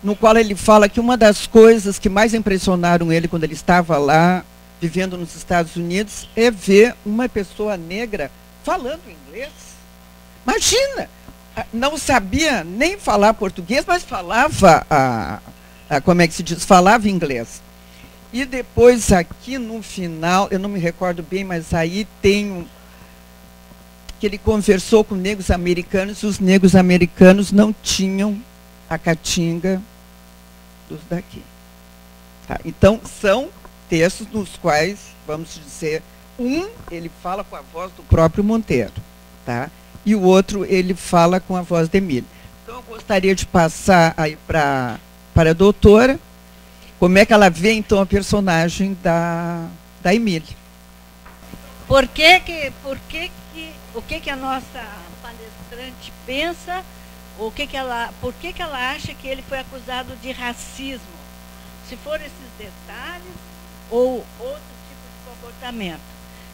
no qual ele fala que uma das coisas que mais impressionaram ele quando ele estava lá, vivendo nos Estados Unidos, é ver uma pessoa negra falando inglês. Imagina! Não sabia nem falar português, mas falava, como é que se diz? Falava inglês. E depois aqui no final, eu não me recordo bem, mas aí tem que ele conversou com negros americanos, e os negros americanos não tinham a caatinga dos daqui. Tá? Então, são textos nos quais, vamos dizer, ele fala com a voz do próprio Monteiro, tá? E o outro ele fala com a voz de Emília. Então eu gostaria de passar aí para a doutora, como é que ela vê então a personagem da Emília. O que a nossa palestrante pensa, por que ela acha que ele foi acusado de racismo? Se for esses detalhes ou outro tipo de comportamento.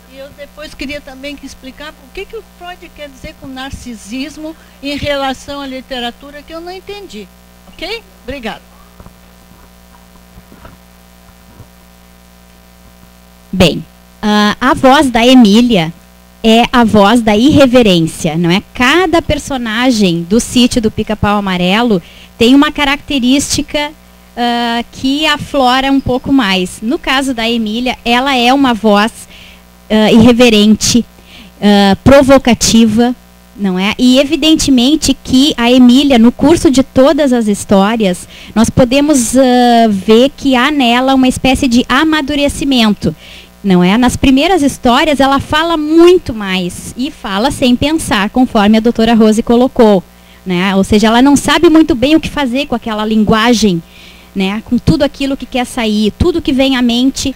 E eu depois queria também explicar o que o Freud quer dizer com narcisismo em relação à literatura, que eu não entendi. Ok? Obrigada. Bem, a voz da Emília é a voz da irreverência, não é? Cada personagem do Sítio do Pica-Pau Amarelo tem uma característica que aflora um pouco mais. No caso da Emília, ela é uma voz irreverente, provocativa, não é? E evidentemente que a Emília, no curso de todas as histórias, nós podemos ver que há nela uma espécie de amadurecimento. Não é? Nas primeiras histórias ela fala muito mais e fala sem pensar, conforme a doutora Rose colocou, né? Ou seja, ela não sabe muito bem o que fazer com aquela linguagem, né? Com tudo aquilo que quer sair, tudo que vem à mente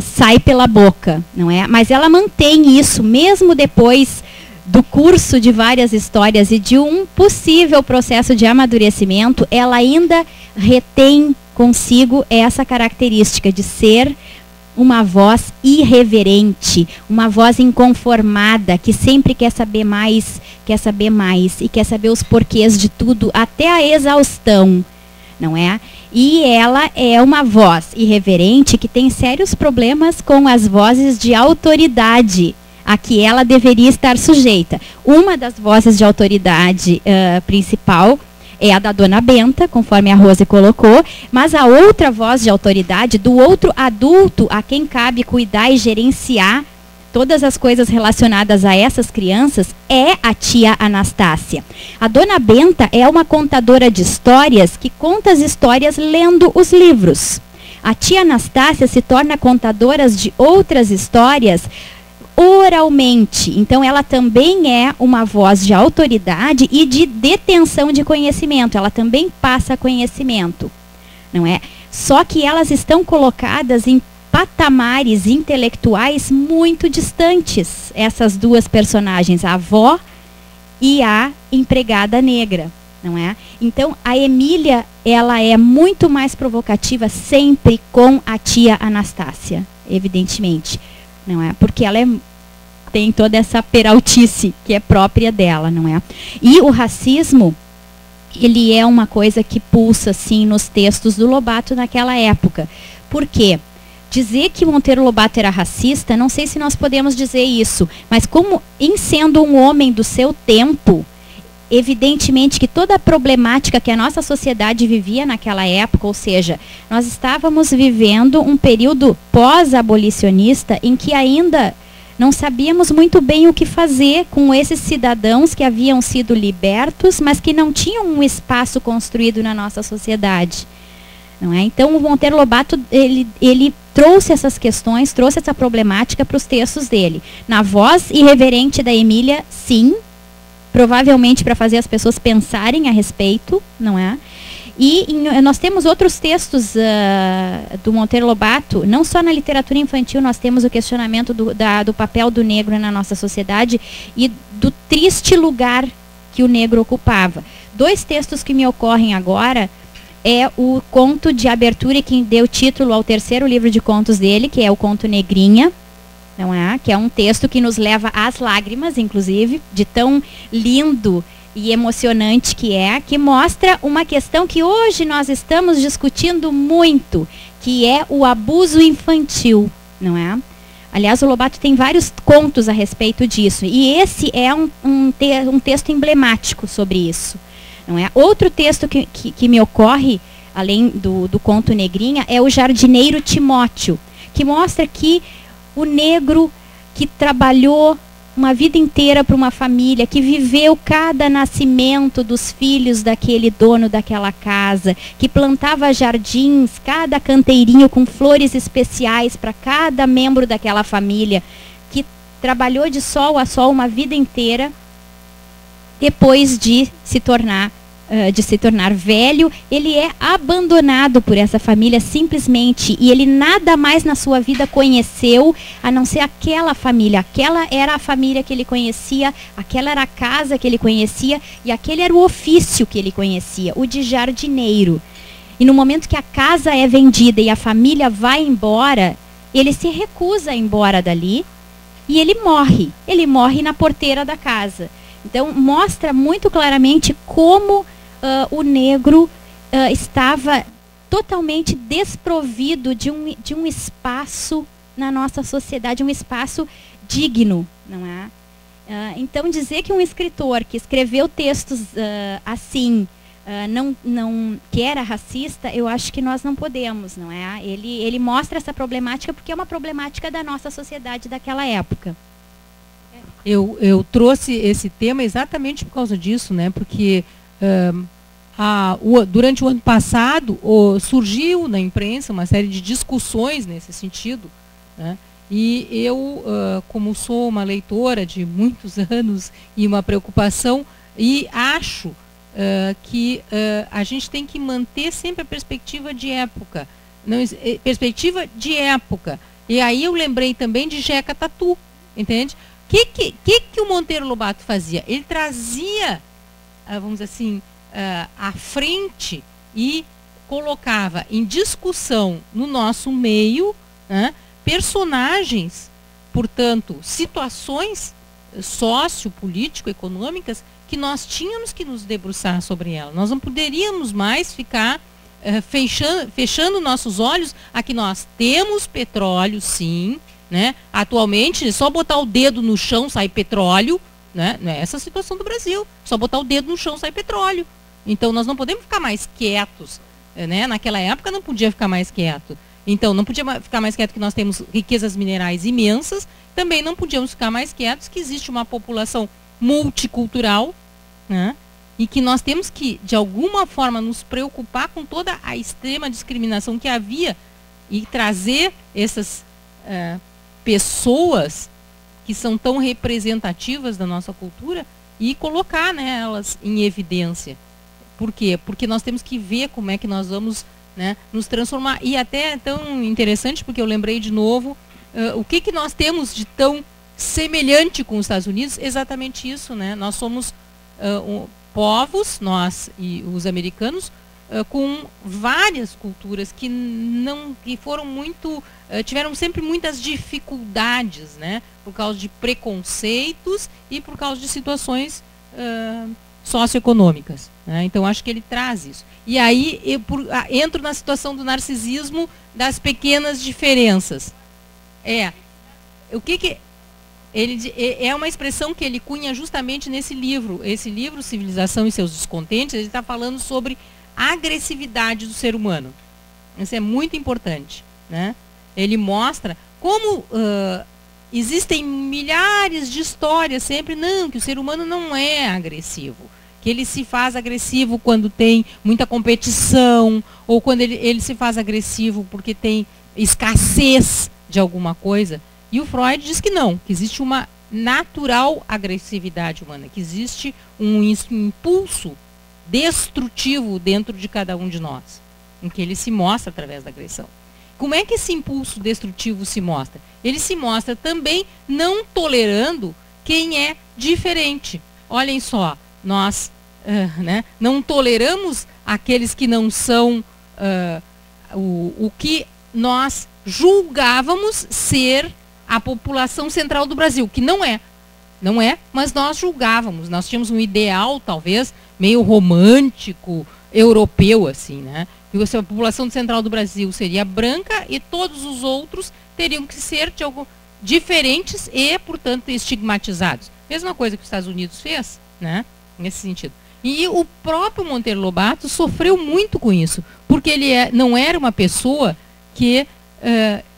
sai pela boca, não é? Mas ela mantém isso mesmo depois do curso de várias histórias e de um possível processo de amadurecimento, ela ainda retém consigo essa característica de ser uma voz irreverente, uma voz inconformada, que sempre quer saber mais e quer saber os porquês de tudo, até a exaustão, não é? E ela é uma voz irreverente que tem sérios problemas com as vozes de autoridade a que ela deveria estar sujeita. Uma das vozes de autoridade principal é a da Dona Benta, conforme a Rose colocou, mas a outra voz de autoridade, do outro adulto a quem cabe cuidar e gerenciar todas as coisas relacionadas a essas crianças, é a tia Anastácia. A Dona Benta é uma contadora de histórias que conta as histórias lendo os livros. A tia Anastácia se torna contadora de outras histórias oralmente. Então ela também é uma voz de autoridade e de detenção de conhecimento. Ela também passa conhecimento, não é? Só que elas estão colocadas em patamares intelectuais muito distantes, essas duas personagens, a avó e a empregada negra, não é? Então a Emília, ela é muito mais provocativa sempre com a tia Anastácia, evidentemente. Não é? Porque ela tem toda essa peraltice que é própria dela, não é? E o racismo, ele é uma coisa que pulsa, assim, nos textos do Lobato naquela época. Por quê? Dizer que Monteiro Lobato era racista, não sei se nós podemos dizer isso, mas como, em sendo um homem do seu tempo, evidentemente que toda a problemática que a nossa sociedade vivia naquela época, ou seja, nós estávamos vivendo um período pós-abolicionista em que ainda não sabíamos muito bem o que fazer com esses cidadãos que haviam sido libertos, mas que não tinham um espaço construído na nossa sociedade. Não é? Então o Monteiro Lobato, ele trouxe essas questões, trouxe essa problemática para os textos dele. Na voz irreverente da Emília, sim, provavelmente para fazer as pessoas pensarem a respeito, não é? E nós temos outros textos do Monteiro Lobato, não só na literatura infantil, nós temos o questionamento do papel do negro na nossa sociedade e do triste lugar que o negro ocupava. Dois textos que me ocorrem agora é o conto de abertura que deu título ao terceiro livro de contos dele, que é o Conto Negrinha, não é? Que é um texto que nos leva às lágrimas, inclusive, de tão lindo e emocionante que mostra uma questão que hoje nós estamos discutindo muito, que é o abuso infantil, não é? Aliás, o Lobato tem vários contos a respeito disso, e esse é um texto emblemático sobre isso, não é? Outro texto que me ocorre, além do Conto Negrinha, é o Jardineiro Timóteo, que mostra que o negro que trabalhou uma vida inteira para uma família, que viveu cada nascimento dos filhos daquele dono daquela casa, que plantava jardins, cada canteirinho com flores especiais para cada membro daquela família, que trabalhou de sol a sol uma vida inteira, depois de se tornar velho, ele é abandonado por essa família simplesmente, e ele nada mais na sua vida conheceu a não ser aquela família. Aquela era a família que ele conhecia, aquela era a casa que ele conhecia, e aquele era o ofício que ele conhecia, o de jardineiro. E no momento que a casa é vendida e a família vai embora, ele se recusa a ir embora dali e ele morre na porteira da casa. Então mostra muito claramente como o negro estava totalmente desprovido de um espaço na nossa sociedade um espaço digno, não é? Então, dizer que um escritor que escreveu textos assim, que era racista, eu acho que nós não podemos, não é? Ele mostra essa problemática porque é uma problemática da nossa sociedade daquela época. Eu trouxe esse tema exatamente por causa disso, né? Porque durante o ano passado surgiu na imprensa uma série de discussões nesse sentido, né? E eu, como sou uma leitora de muitos anos e uma preocupação, e acho que a gente tem que manter sempre a perspectiva de época. Perspectiva de época. E aí eu lembrei também de Jeca Tatu, entende? Que o Monteiro Lobato fazia? Ele trazia, vamos dizer assim, à frente e colocava em discussão no nosso meio, né, personagens, portanto, situações sociopolítico-econômicas que nós tínhamos que nos debruçar sobre ela. Nós não poderíamos mais ficar fechando nossos olhos a que nós temos petróleo, sim, né? Atualmente, só botar o dedo no chão sai petróleo, né? Não é essa a situação do Brasil. Só botar o dedo no chão sai petróleo. Então, nós não podemos ficar mais quietos, né? Naquela época não podia ficar mais quieto. Então, não podia ficar mais quieto que nós temos riquezas minerais imensas. Também não podíamos ficar mais quietos que existe uma população multicultural, né? E que nós temos que, de alguma forma, nos preocupar com toda a extrema discriminação que havia e trazer essas pessoas que são tão representativas da nossa cultura e colocar, né, elas em evidência. Por quê? Porque nós temos que ver como é que nós vamos, né, nos transformar. E até é tão interessante, porque eu lembrei de novo, o que nós temos de tão semelhante com os Estados Unidos? Exatamente isso, né? Nós somos povos, nós e os americanos, com várias culturas que foram muito, tiveram sempre muitas dificuldades, né? Por causa de preconceitos e por causa de situações socioeconômicas, né? Então acho que ele traz isso. E aí entro na situação do narcisismo das pequenas diferenças. O que ele é uma expressão que ele cunha justamente nesse livro. Esse livro, Civilização e seus Descontentes, ele está falando sobre a agressividade do ser humano. Isso é muito importante, né? Ele mostra como existem milhares de histórias sempre, que o ser humano não é agressivo. Que ele se faz agressivo quando tem muita competição, ou quando ele se faz agressivo porque tem escassez de alguma coisa. E o Freud diz que não, que existe uma natural agressividade humana, que existe um impulso destrutivo dentro de cada um de nós, em que ele se mostra através da agressão. Como é que esse impulso destrutivo se mostra? Ele se mostra também não tolerando quem é diferente. Olhem só, nós não toleramos aqueles que não são o que nós julgávamos ser a população central do Brasil, que não é, mas nós julgávamos, nós tínhamos um ideal, talvez, meio romântico, europeu, assim, né? Que a população central do Brasil seria branca e todos os outros teriam que ser diferentes e, portanto, estigmatizados. Mesma coisa que os Estados Unidos fez, né? Nesse sentido. E o próprio Monteiro Lobato sofreu muito com isso, porque ele não era uma pessoa que,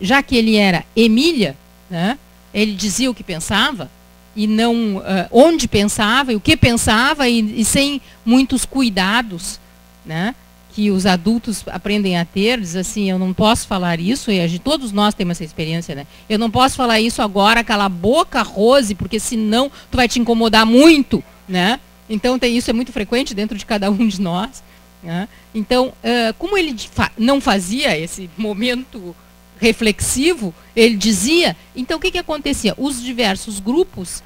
já que ele era Emília, né, ele dizia o que pensava, e não onde pensava, e o que pensava, e sem muitos cuidados, né, que os adultos aprendem a ter. Diz assim, eu não posso falar isso, e todos nós temos essa experiência, né? Eu não posso falar isso agora, cala a boca, Rose, porque senão tu vai te incomodar muito, né? Então isso é muito frequente dentro de cada um de nós, né? Então, como ele não fazia esse momento reflexivo, ele dizia, então o que acontecia? Os diversos grupos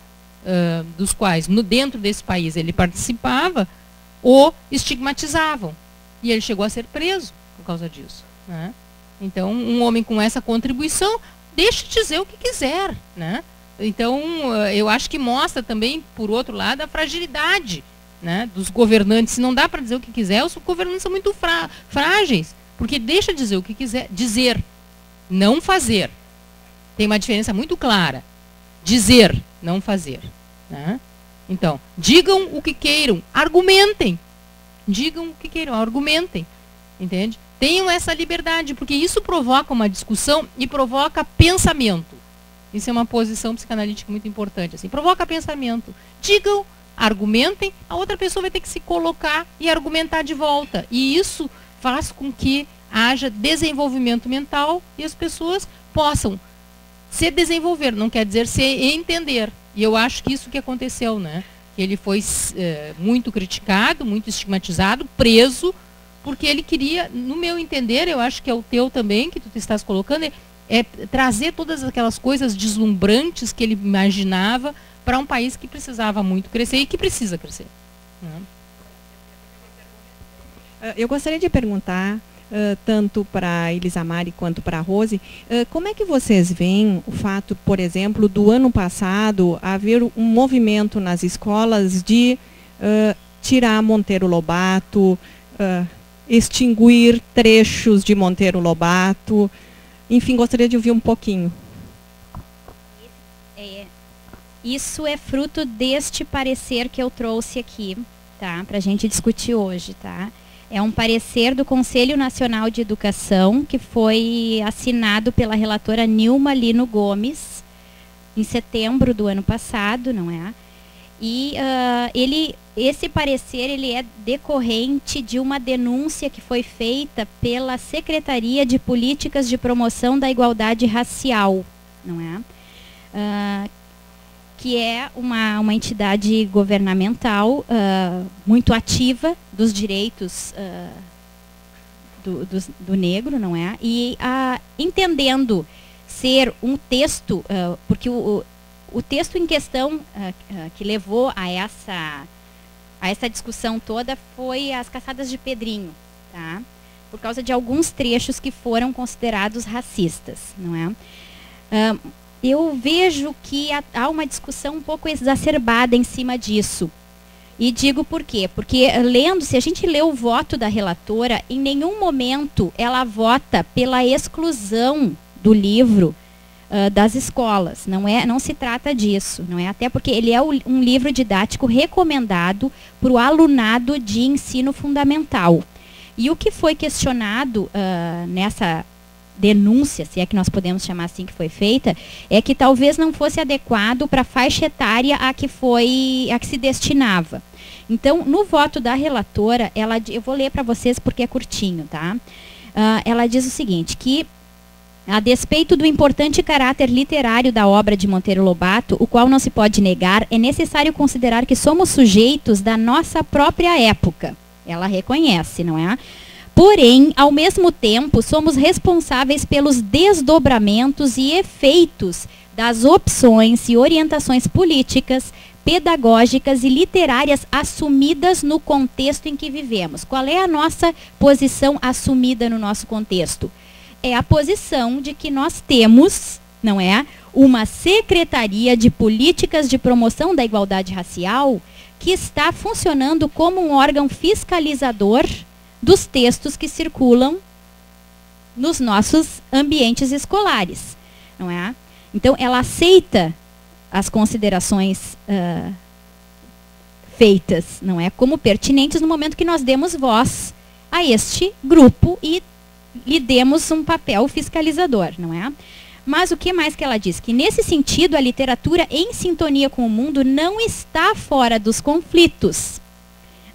dos quais, dentro desse país, ele participava, o estigmatizavam. E ele chegou a ser preso por causa disso, né? Então, um homem com essa contribuição, deixa dizer o que quiser, né? Então, eu acho que mostra também, por outro lado, a fragilidade, né, dos governantes. Se não dá para dizer o que quiser, os governantes são muito frágeis, porque deixa dizer o que quiser, dizer, não fazer. Tem uma diferença muito clara. Dizer, não fazer. Né? Então, digam o que queiram, argumentem. Digam o que queiram, argumentem. Entende? Tenham essa liberdade, porque isso provoca uma discussão e provoca pensamento. Isso é uma posição psicanalítica muito importante. Assim, provoca pensamento. Digam, argumentem, a outra pessoa vai ter que se colocar e argumentar de volta. E isso faz com que haja desenvolvimento mental e as pessoas possam se desenvolver, não quer dizer se entender. E eu acho que isso que aconteceu, né? Ele foi muito criticado, muito estigmatizado, preso, porque ele queria, no meu entender, eu acho que é o teu também, que tu te estás colocando, é trazer todas aquelas coisas deslumbrantes que ele imaginava para um país que precisava muito crescer e que precisa crescer. Né? Eu gostaria de perguntar, tanto para a Elisamari quanto para a Rose, como é que vocês veem o fato, por exemplo, do ano passado haver um movimento nas escolas de tirar Monteiro Lobato, extinguir trechos de Monteiro Lobato? Enfim, gostaria de ouvir um pouquinho. Isso é fruto deste parecer que eu trouxe aqui, tá? Para a gente discutir hoje, tá? É um parecer do Conselho Nacional de Educação, que foi assinado pela relatora Nilma Lino Gomes, em setembro do ano passado, não é? E esse parecer ele é decorrente de uma denúncia que foi feita pela Secretaria de Políticas de Promoção da Igualdade Racial, não é? Que é uma entidade governamental muito ativa dos direitos do negro, não é? E entendendo ser um texto, porque o texto em questão que levou a essa discussão toda foi as Caçadas de Pedrinho, tá? Por causa de alguns trechos que foram considerados racistas, não é? Eu vejo que há uma discussão um pouco exacerbada em cima disso. E digo por quê? Porque se a gente lê o voto da relatora, em nenhum momento ela vota pela exclusão do livro das escolas. Não se trata disso, não é? Até porque ele é um livro didático recomendado para o alunado de ensino fundamental. E o que foi questionado nessa denúncia, se é que nós podemos chamar assim, que foi feita, é que talvez não fosse adequado para a faixa etária a que se destinava. Então, no voto da relatora, eu vou ler para vocês porque é curtinho, tá? Ela diz o seguinte, que a despeito do importante caráter literário da obra de Monteiro Lobato, o qual não se pode negar, é necessário considerar que somos sujeitos da nossa própria época. Ela reconhece, não é? Porém, ao mesmo tempo, somos responsáveis pelos desdobramentos e efeitos das opções e orientações políticas, pedagógicas e literárias assumidas no contexto em que vivemos. Qual é a nossa posição assumida no nosso contexto? É a posição de que nós temos, não é, uma Secretaria de Políticas de Promoção da Igualdade Racial que está funcionando como um órgão fiscalizador dos textos que circulam nos nossos ambientes escolares, não é? Então, ela aceita as considerações feitas, não é, como pertinentes no momento que nós demos voz a este grupo e lhe demos um papel fiscalizador, não é? Mas o que mais que ela diz? Que nesse sentido, a literatura em sintonia com o mundo não está fora dos conflitos,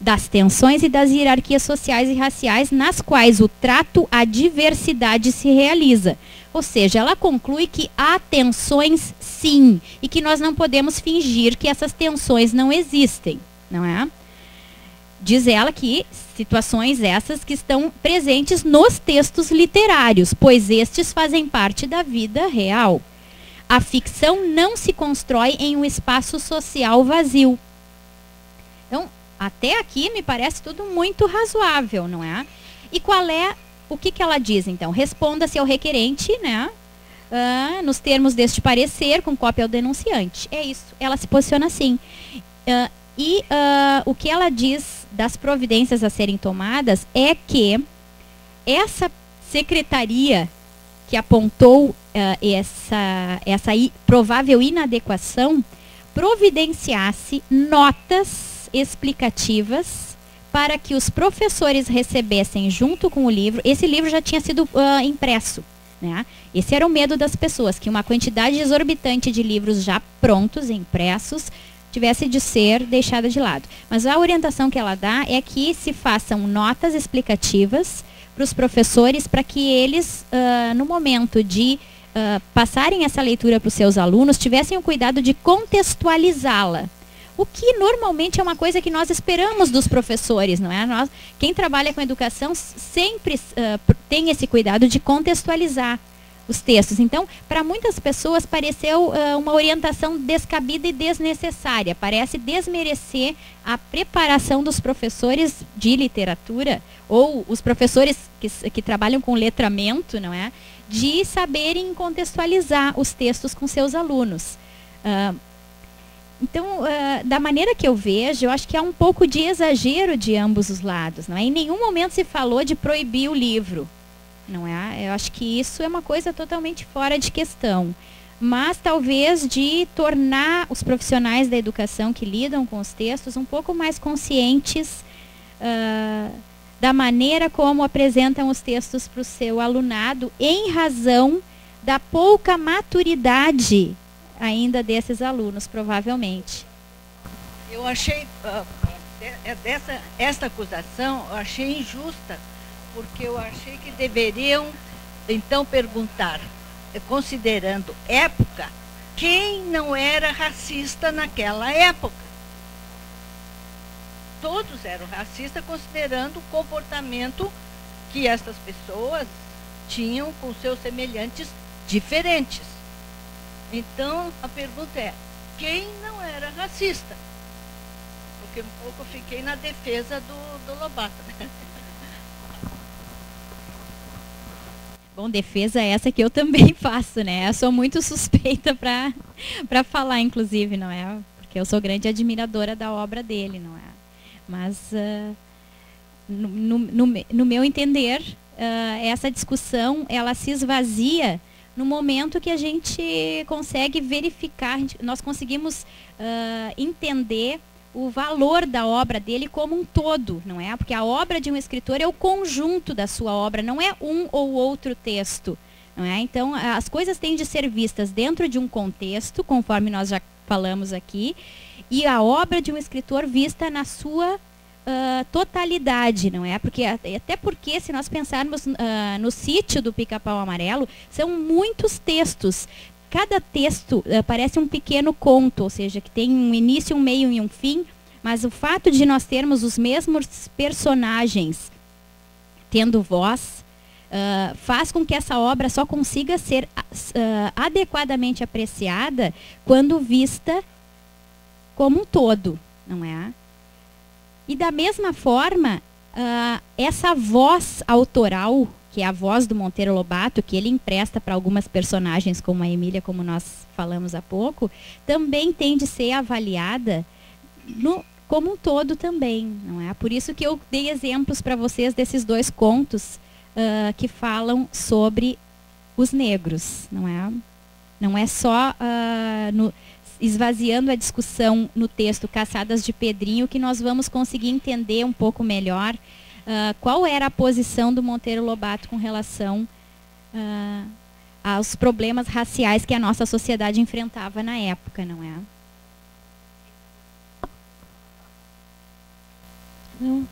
das tensões e das hierarquias sociais e raciais nas quais o trato à diversidade se realiza. Ou seja, ela conclui que há tensões sim, e que nós não podemos fingir que essas tensões não existem, não é? Diz ela que situações essas que estão presentes nos textos literários, pois estes fazem parte da vida real. A ficção não se constrói em um espaço social vazio. Então, até aqui me parece tudo muito razoável, não é? E o que ela diz, então? Responda-se ao requerente, né? Nos termos deste parecer, com cópia ao denunciante. É isso, ela se posiciona assim. O que ela diz das providências a serem tomadas é que essa secretaria que apontou essa provável inadequação, providenciasse notas explicativas para que os professores recebessem junto com o livro. Esse livro já tinha sido impresso, né? Esse era o medo das pessoas, que uma quantidade exorbitante de livros já prontos, impressos, tivesse de ser deixada de lado. Mas a orientação que ela dá é que se façam notas explicativas para os professores, para que eles, no momento de passarem essa leitura para os seus alunos, tivessem o cuidado de contextualizá-la. O que normalmente é uma coisa que nós esperamos dos professores, não é? Quem trabalha com educação sempre tem esse cuidado de contextualizar os textos. Então, para muitas pessoas pareceu uma orientação descabida e desnecessária. Parece desmerecer a preparação dos professores de literatura ou os professores que trabalham com letramento, não é? De saberem contextualizar os textos com seus alunos. Então, da maneira que eu vejo, eu acho que há um pouco de exagero de ambos os lados, não é? Em nenhum momento se falou de proibir o livro, não é? Eu acho que isso é uma coisa totalmente fora de questão. Mas talvez de tornar os profissionais da educação que lidam com os textos um pouco mais conscientes da maneira como apresentam os textos para o seu alunado, em razão da pouca maturidade ainda desses alunos, provavelmente. Eu achei, essa acusação, eu achei injusta, porque eu achei que deveriam, então, perguntar, considerando época, quem não era racista naquela época. Todos eram racistas, considerando o comportamento que essas pessoas tinham com seus semelhantes diferentes. Então, a pergunta é, quem não era racista? Porque um pouco eu fiquei na defesa do Lobato, né? Bom, defesa é essa que eu também faço, né? Eu sou muito suspeita para falar, inclusive, não é? Porque eu sou grande admiradora da obra dele, não é? Mas, no meu entender, essa discussão, ela se esvazia no momento que a gente consegue verificar, nós conseguimos entender o valor da obra dele como um todo, não é? Porque a obra de um escritor é o conjunto da sua obra, não é um ou outro texto, não é? Então, as coisas têm de ser vistas dentro de um contexto, conforme nós já falamos aqui, e a obra de um escritor vista na sua totalidade, não é? Até porque, se nós pensarmos no Sítio do Pica-Pau Amarelo, são muitos textos. Cada texto parece um pequeno conto, ou seja, que tem um início, um meio e um fim, mas o fato de nós termos os mesmos personagens tendo voz, faz com que essa obra só consiga ser adequadamente apreciada quando vista como um todo, não é? E da mesma forma, essa voz autoral, que é a voz do Monteiro Lobato, que ele empresta para algumas personagens como a Emília, como nós falamos há pouco, também tem de ser avaliada como um todo também, não é? Por isso que eu dei exemplos para vocês desses dois contos que falam sobre os negros, não é? Não é só esvaziando a discussão no texto Caçadas de Pedrinho que nós vamos conseguir entender um pouco melhor qual era a posição do Monteiro Lobato com relação aos problemas raciais que a nossa sociedade enfrentava na época, não é? Não.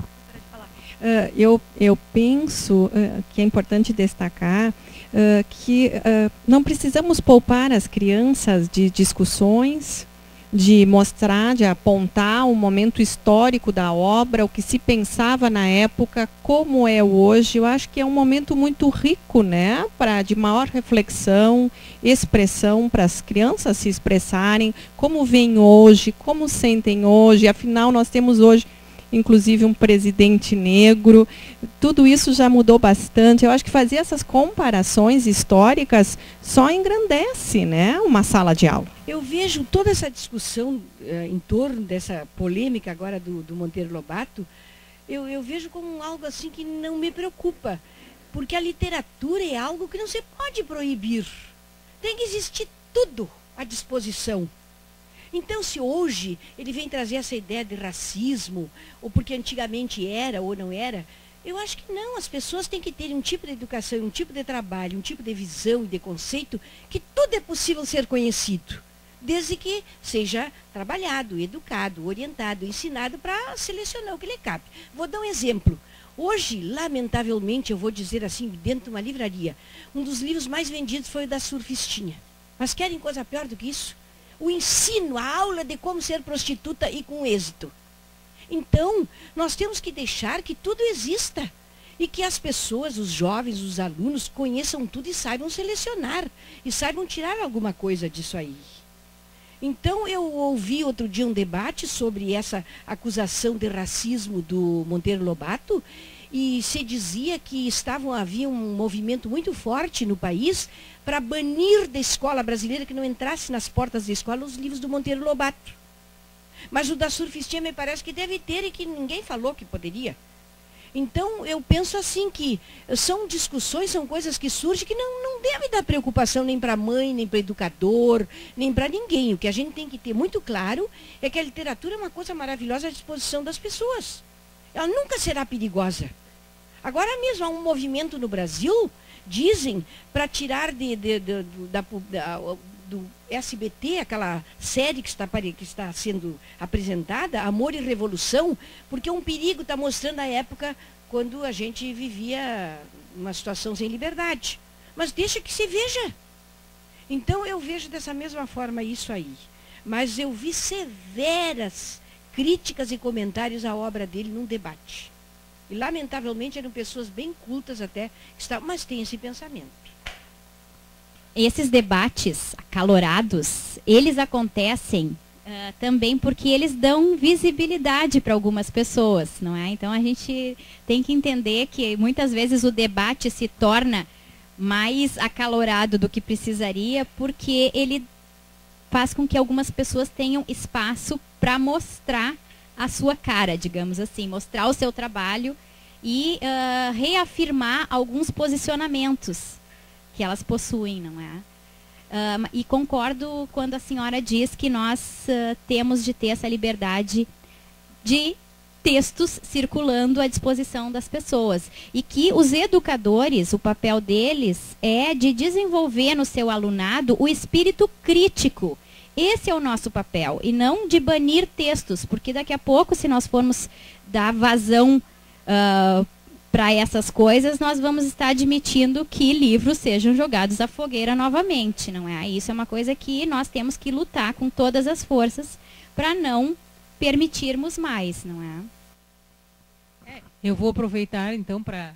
Eu penso que é importante destacar que não precisamos poupar as crianças de discussões, de mostrar, de apontar um momento histórico da obra, o que se pensava na época, como é hoje. Eu acho que é um momento muito rico, né, de maior reflexão, expressão, para as crianças se expressarem, como veem hoje, como sentem hoje. Afinal, nós temos hoje inclusive um presidente negro, tudo isso já mudou bastante. Eu acho que fazer essas comparações históricas só engrandece, né, uma sala de aula. Eu vejo toda essa discussão em torno dessa polêmica agora do Monteiro Lobato, eu vejo como algo assim que não me preocupa. Porque a literatura é algo que não se pode proibir. Tem que existir tudo à disposição. Então, se hoje ele vem trazer essa ideia de racismo, ou porque antigamente era ou não era, eu acho que não. As pessoas têm que ter um tipo de educação, um tipo de trabalho, um tipo de visão e de conceito, que tudo é possível ser conhecido, desde que seja trabalhado, educado, orientado, ensinado para selecionar o que lhe cabe. Vou dar um exemplo. Hoje, lamentavelmente, eu vou dizer assim, dentro de uma livraria, um dos livros mais vendidos foi o da Surfistinha. Mas querem coisa pior do que isso? O ensino, a aula de como ser prostituta e com êxito. Então, nós temos que deixar que tudo exista. E que as pessoas, os jovens, os alunos, conheçam tudo e saibam selecionar. E saibam tirar alguma coisa disso aí. Então, eu ouvi outro dia um debate sobre essa acusação de racismo do Monteiro Lobato, e se dizia que havia um movimento muito forte no país para banir da escola brasileira, que não entrasse nas portas da escola os livros do Monteiro Lobato. Mas o da Surfistinha me parece que deve ter e que ninguém falou que poderia. Então, eu penso assim que são discussões, são coisas que surgem que não deve dar preocupação nem para a mãe, nem para o educador, nem para ninguém. O que a gente tem que ter muito claro é que a literatura é uma coisa maravilhosa à disposição das pessoas. Ela nunca será perigosa. Agora mesmo há um movimento no Brasil, dizem, para tirar do SBT, aquela série que está sendo apresentada, Amor e Revolução, porque um perigo está mostrando a época quando a gente vivia uma situação sem liberdade. Mas deixa que se veja. Então eu vejo dessa mesma forma isso aí. Mas eu vi severas críticas e comentários à obra dele num debate. E lamentavelmente eram pessoas bem cultas até, mas tem esse pensamento. Esses debates acalorados, eles acontecem também porque eles dão visibilidade para algumas pessoas, não é? Então a gente tem que entender que muitas vezes o debate se torna mais acalorado do que precisaria, porque ele faz com que algumas pessoas tenham espaço para mostrar a sua cara, digamos assim, mostrar o seu trabalho e reafirmar alguns posicionamentos que elas possuem, não é? E concordo quando a senhora diz que nós temos de ter essa liberdade de textos circulando à disposição das pessoas. E que os educadores, o papel deles é de desenvolver no seu alunado o espírito crítico. Esse é o nosso papel, e não de banir textos, porque daqui a pouco, se nós formos dar vazão para essas coisas, nós vamos estar admitindo que livros sejam jogados à fogueira novamente, não é? Isso é uma coisa que nós temos que lutar com todas as forças para não permitirmos mais, não é? Eu vou aproveitar, então, para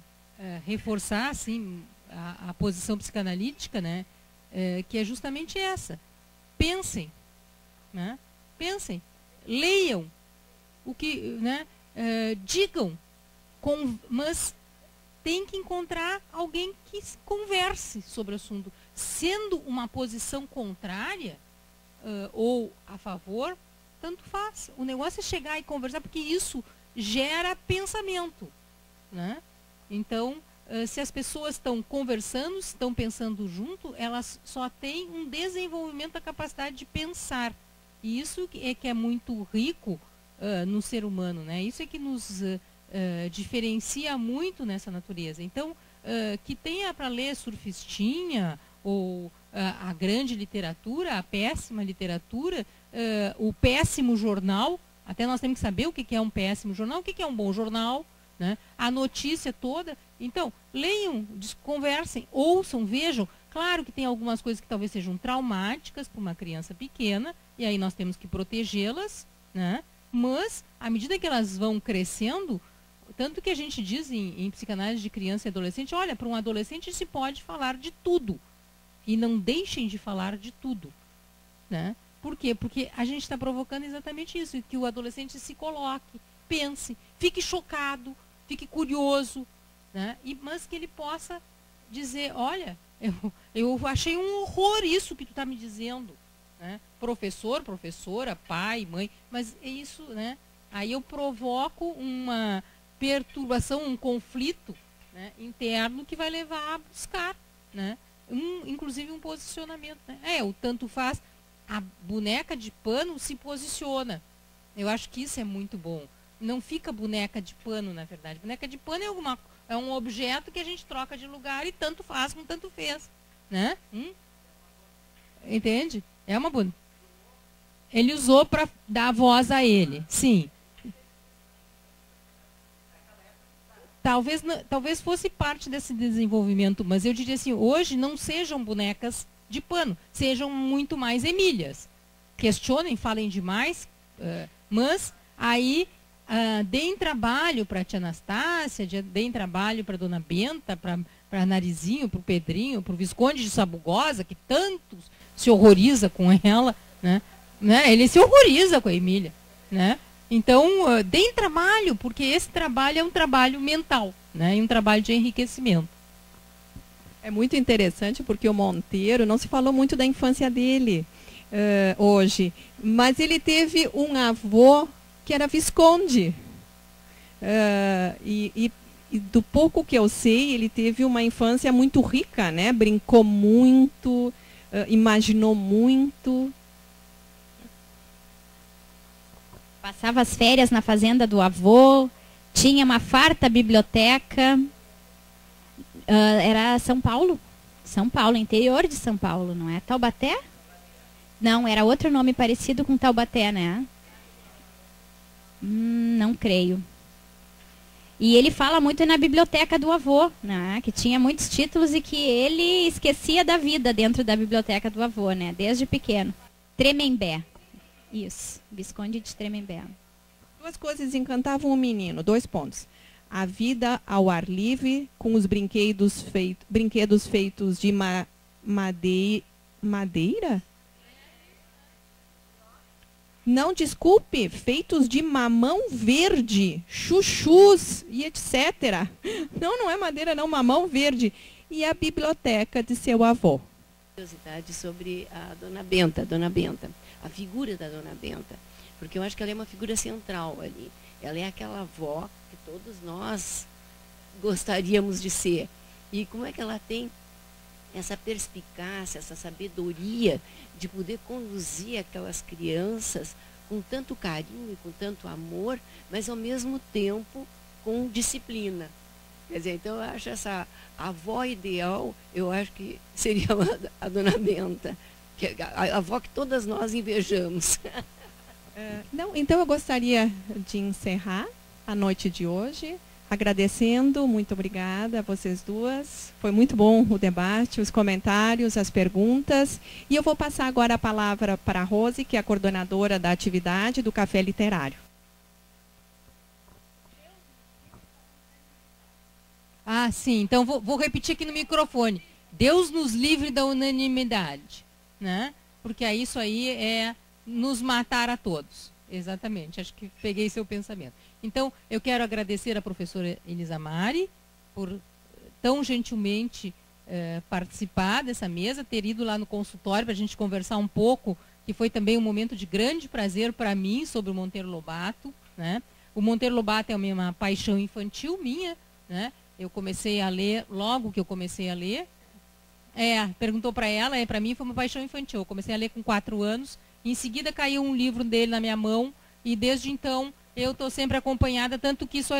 reforçar, assim, a posição psicanalítica, né? Que é justamente essa. Pensem, né? Pensem, leiam, o que, né? Digam, mas tem que encontrar alguém que converse sobre o assunto. Sendo uma posição contrária ou a favor, tanto faz. O negócio é chegar e conversar, porque isso gera pensamento, né? Então, se as pessoas estão conversando, estão pensando junto, elas só têm um desenvolvimento da capacidade de pensar. E isso é que é muito rico no ser humano, né? Isso é que nos diferencia muito nessa natureza. Então, que tenha para ler Surfistinha, ou a grande literatura, a péssima literatura, o péssimo jornal. Até nós temos que saber o que é um péssimo jornal, o que é um bom jornal, né? A notícia toda. Então, leiam, conversem, ouçam, vejam. Claro que tem algumas coisas que talvez sejam traumáticas para uma criança pequena, e aí nós temos que protegê-las, né? Mas, à medida que elas vão crescendo, tanto que a gente diz em psicanálise de criança e adolescente, olha, para um adolescente se pode falar de tudo. E não deixem de falar de tudo, né? Por quê? Porque a gente está provocando exatamente isso, que o adolescente se coloque, pense, fique chocado, fique curioso, né? Mas que ele possa dizer, olha, eu achei um horror isso que tu está me dizendo, né? Professor, professora, pai, mãe, mas é isso, né? Aí eu provoco uma perturbação, um conflito, né, interno que vai levar a buscar, né, inclusive um posicionamento. Né? O tanto faz. A boneca de pano se posiciona. Eu acho que isso é muito bom. Não fica boneca de pano, na verdade. Boneca de pano é um objeto que a gente troca de lugar e tanto faz como tanto fez. Né? Entende? É uma boneca. Ele usou para dar voz a ele. Sim. Talvez fosse parte desse desenvolvimento, mas eu diria assim, hoje não sejam bonecas de pano, sejam muito mais Emílias. Questionem, falem demais, mas aí deem trabalho para a tia Anastácia, deem trabalho para a dona Benta, para Narizinho, para o Pedrinho, para o Visconde de Sabugosa, que tanto se horroriza com ela, né? Ele se horroriza com a Emília, né? Então, deem trabalho, porque esse trabalho é um trabalho mental, né? E um trabalho de enriquecimento. É muito interessante porque o Monteiro, não se falou muito da infância dele hoje, mas ele teve um avô que era visconde. E do pouco que eu sei, ele teve uma infância muito rica, né? Brincou muito, imaginou muito. Passava as férias na fazenda do avô, tinha uma farta biblioteca. Era São Paulo, interior de São Paulo, não é? Taubaté? Não, era outro nome parecido com Taubaté, né? Não creio. E ele fala muito na biblioteca do avô, né? Que tinha muitos títulos e que ele esquecia da vida dentro da biblioteca do avô, né? Desde pequeno. Tremembé. Isso, Visconde de Tremembé. Duas coisas encantavam o menino, 2 pontos. A vida ao ar livre, com os brinquedos feitos de madeira? Não, desculpe, feitos de mamão verde, chuchus e etc. Não é madeira, não, mamão verde. E a biblioteca de seu avô. Curiosidade sobre a Dona Benta, a figura da Dona Benta, porque eu acho que ela é uma figura central ali. Ela é aquela avó que todos nós gostaríamos de ser. E como é que ela tem essa perspicácia, essa sabedoria de poder conduzir aquelas crianças com tanto carinho e com tanto amor, mas ao mesmo tempo com disciplina. Quer dizer, então eu acho essa avó ideal, eu acho que seria a Dona Benta, que é a avó que todas nós invejamos. Então eu gostaria de encerrar a noite de hoje, agradecendo, muito obrigada a vocês duas. Foi muito bom o debate, os comentários, as perguntas. E eu vou passar agora a palavra para a Rose, que é a coordenadora da atividade do Café Literário. Sim, então vou repetir aqui no microfone. Deus nos livre da unanimidade, né? Porque isso aí é nos matar a todos. Exatamente, acho que peguei seu pensamento. Então, eu quero agradecer a professora Elisa Mari por tão gentilmente participar dessa mesa, ter ido lá no consultório para a gente conversar um pouco, que foi também um momento de grande prazer para mim sobre o Monteiro Lobato, né? O Monteiro Lobato é uma paixão infantil minha, né? Eu comecei a ler, logo que eu comecei a ler, perguntou para ela, para mim foi uma paixão infantil. Eu comecei a ler com 4 anos, em seguida caiu um livro dele na minha mão, e desde então eu estou sempre acompanhada, tanto que isso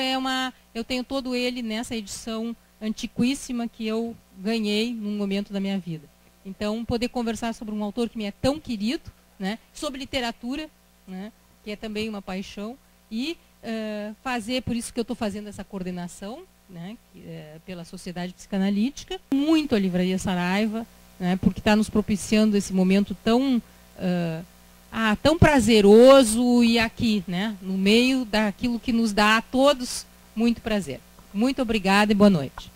eu tenho todo ele nessa edição antiquíssima que eu ganhei num momento da minha vida. Então, poder conversar sobre um autor que me é tão querido, né, sobre literatura, né, que é também uma paixão, e fazer, por isso que eu estou fazendo essa coordenação, né, pela Sociedade Psicanalítica, muito a Livraria Saraiva, né, porque está nos propiciando esse momento tão prazeroso e aqui, né, no meio daquilo que nos dá a todos muito prazer. Muito obrigada e boa noite.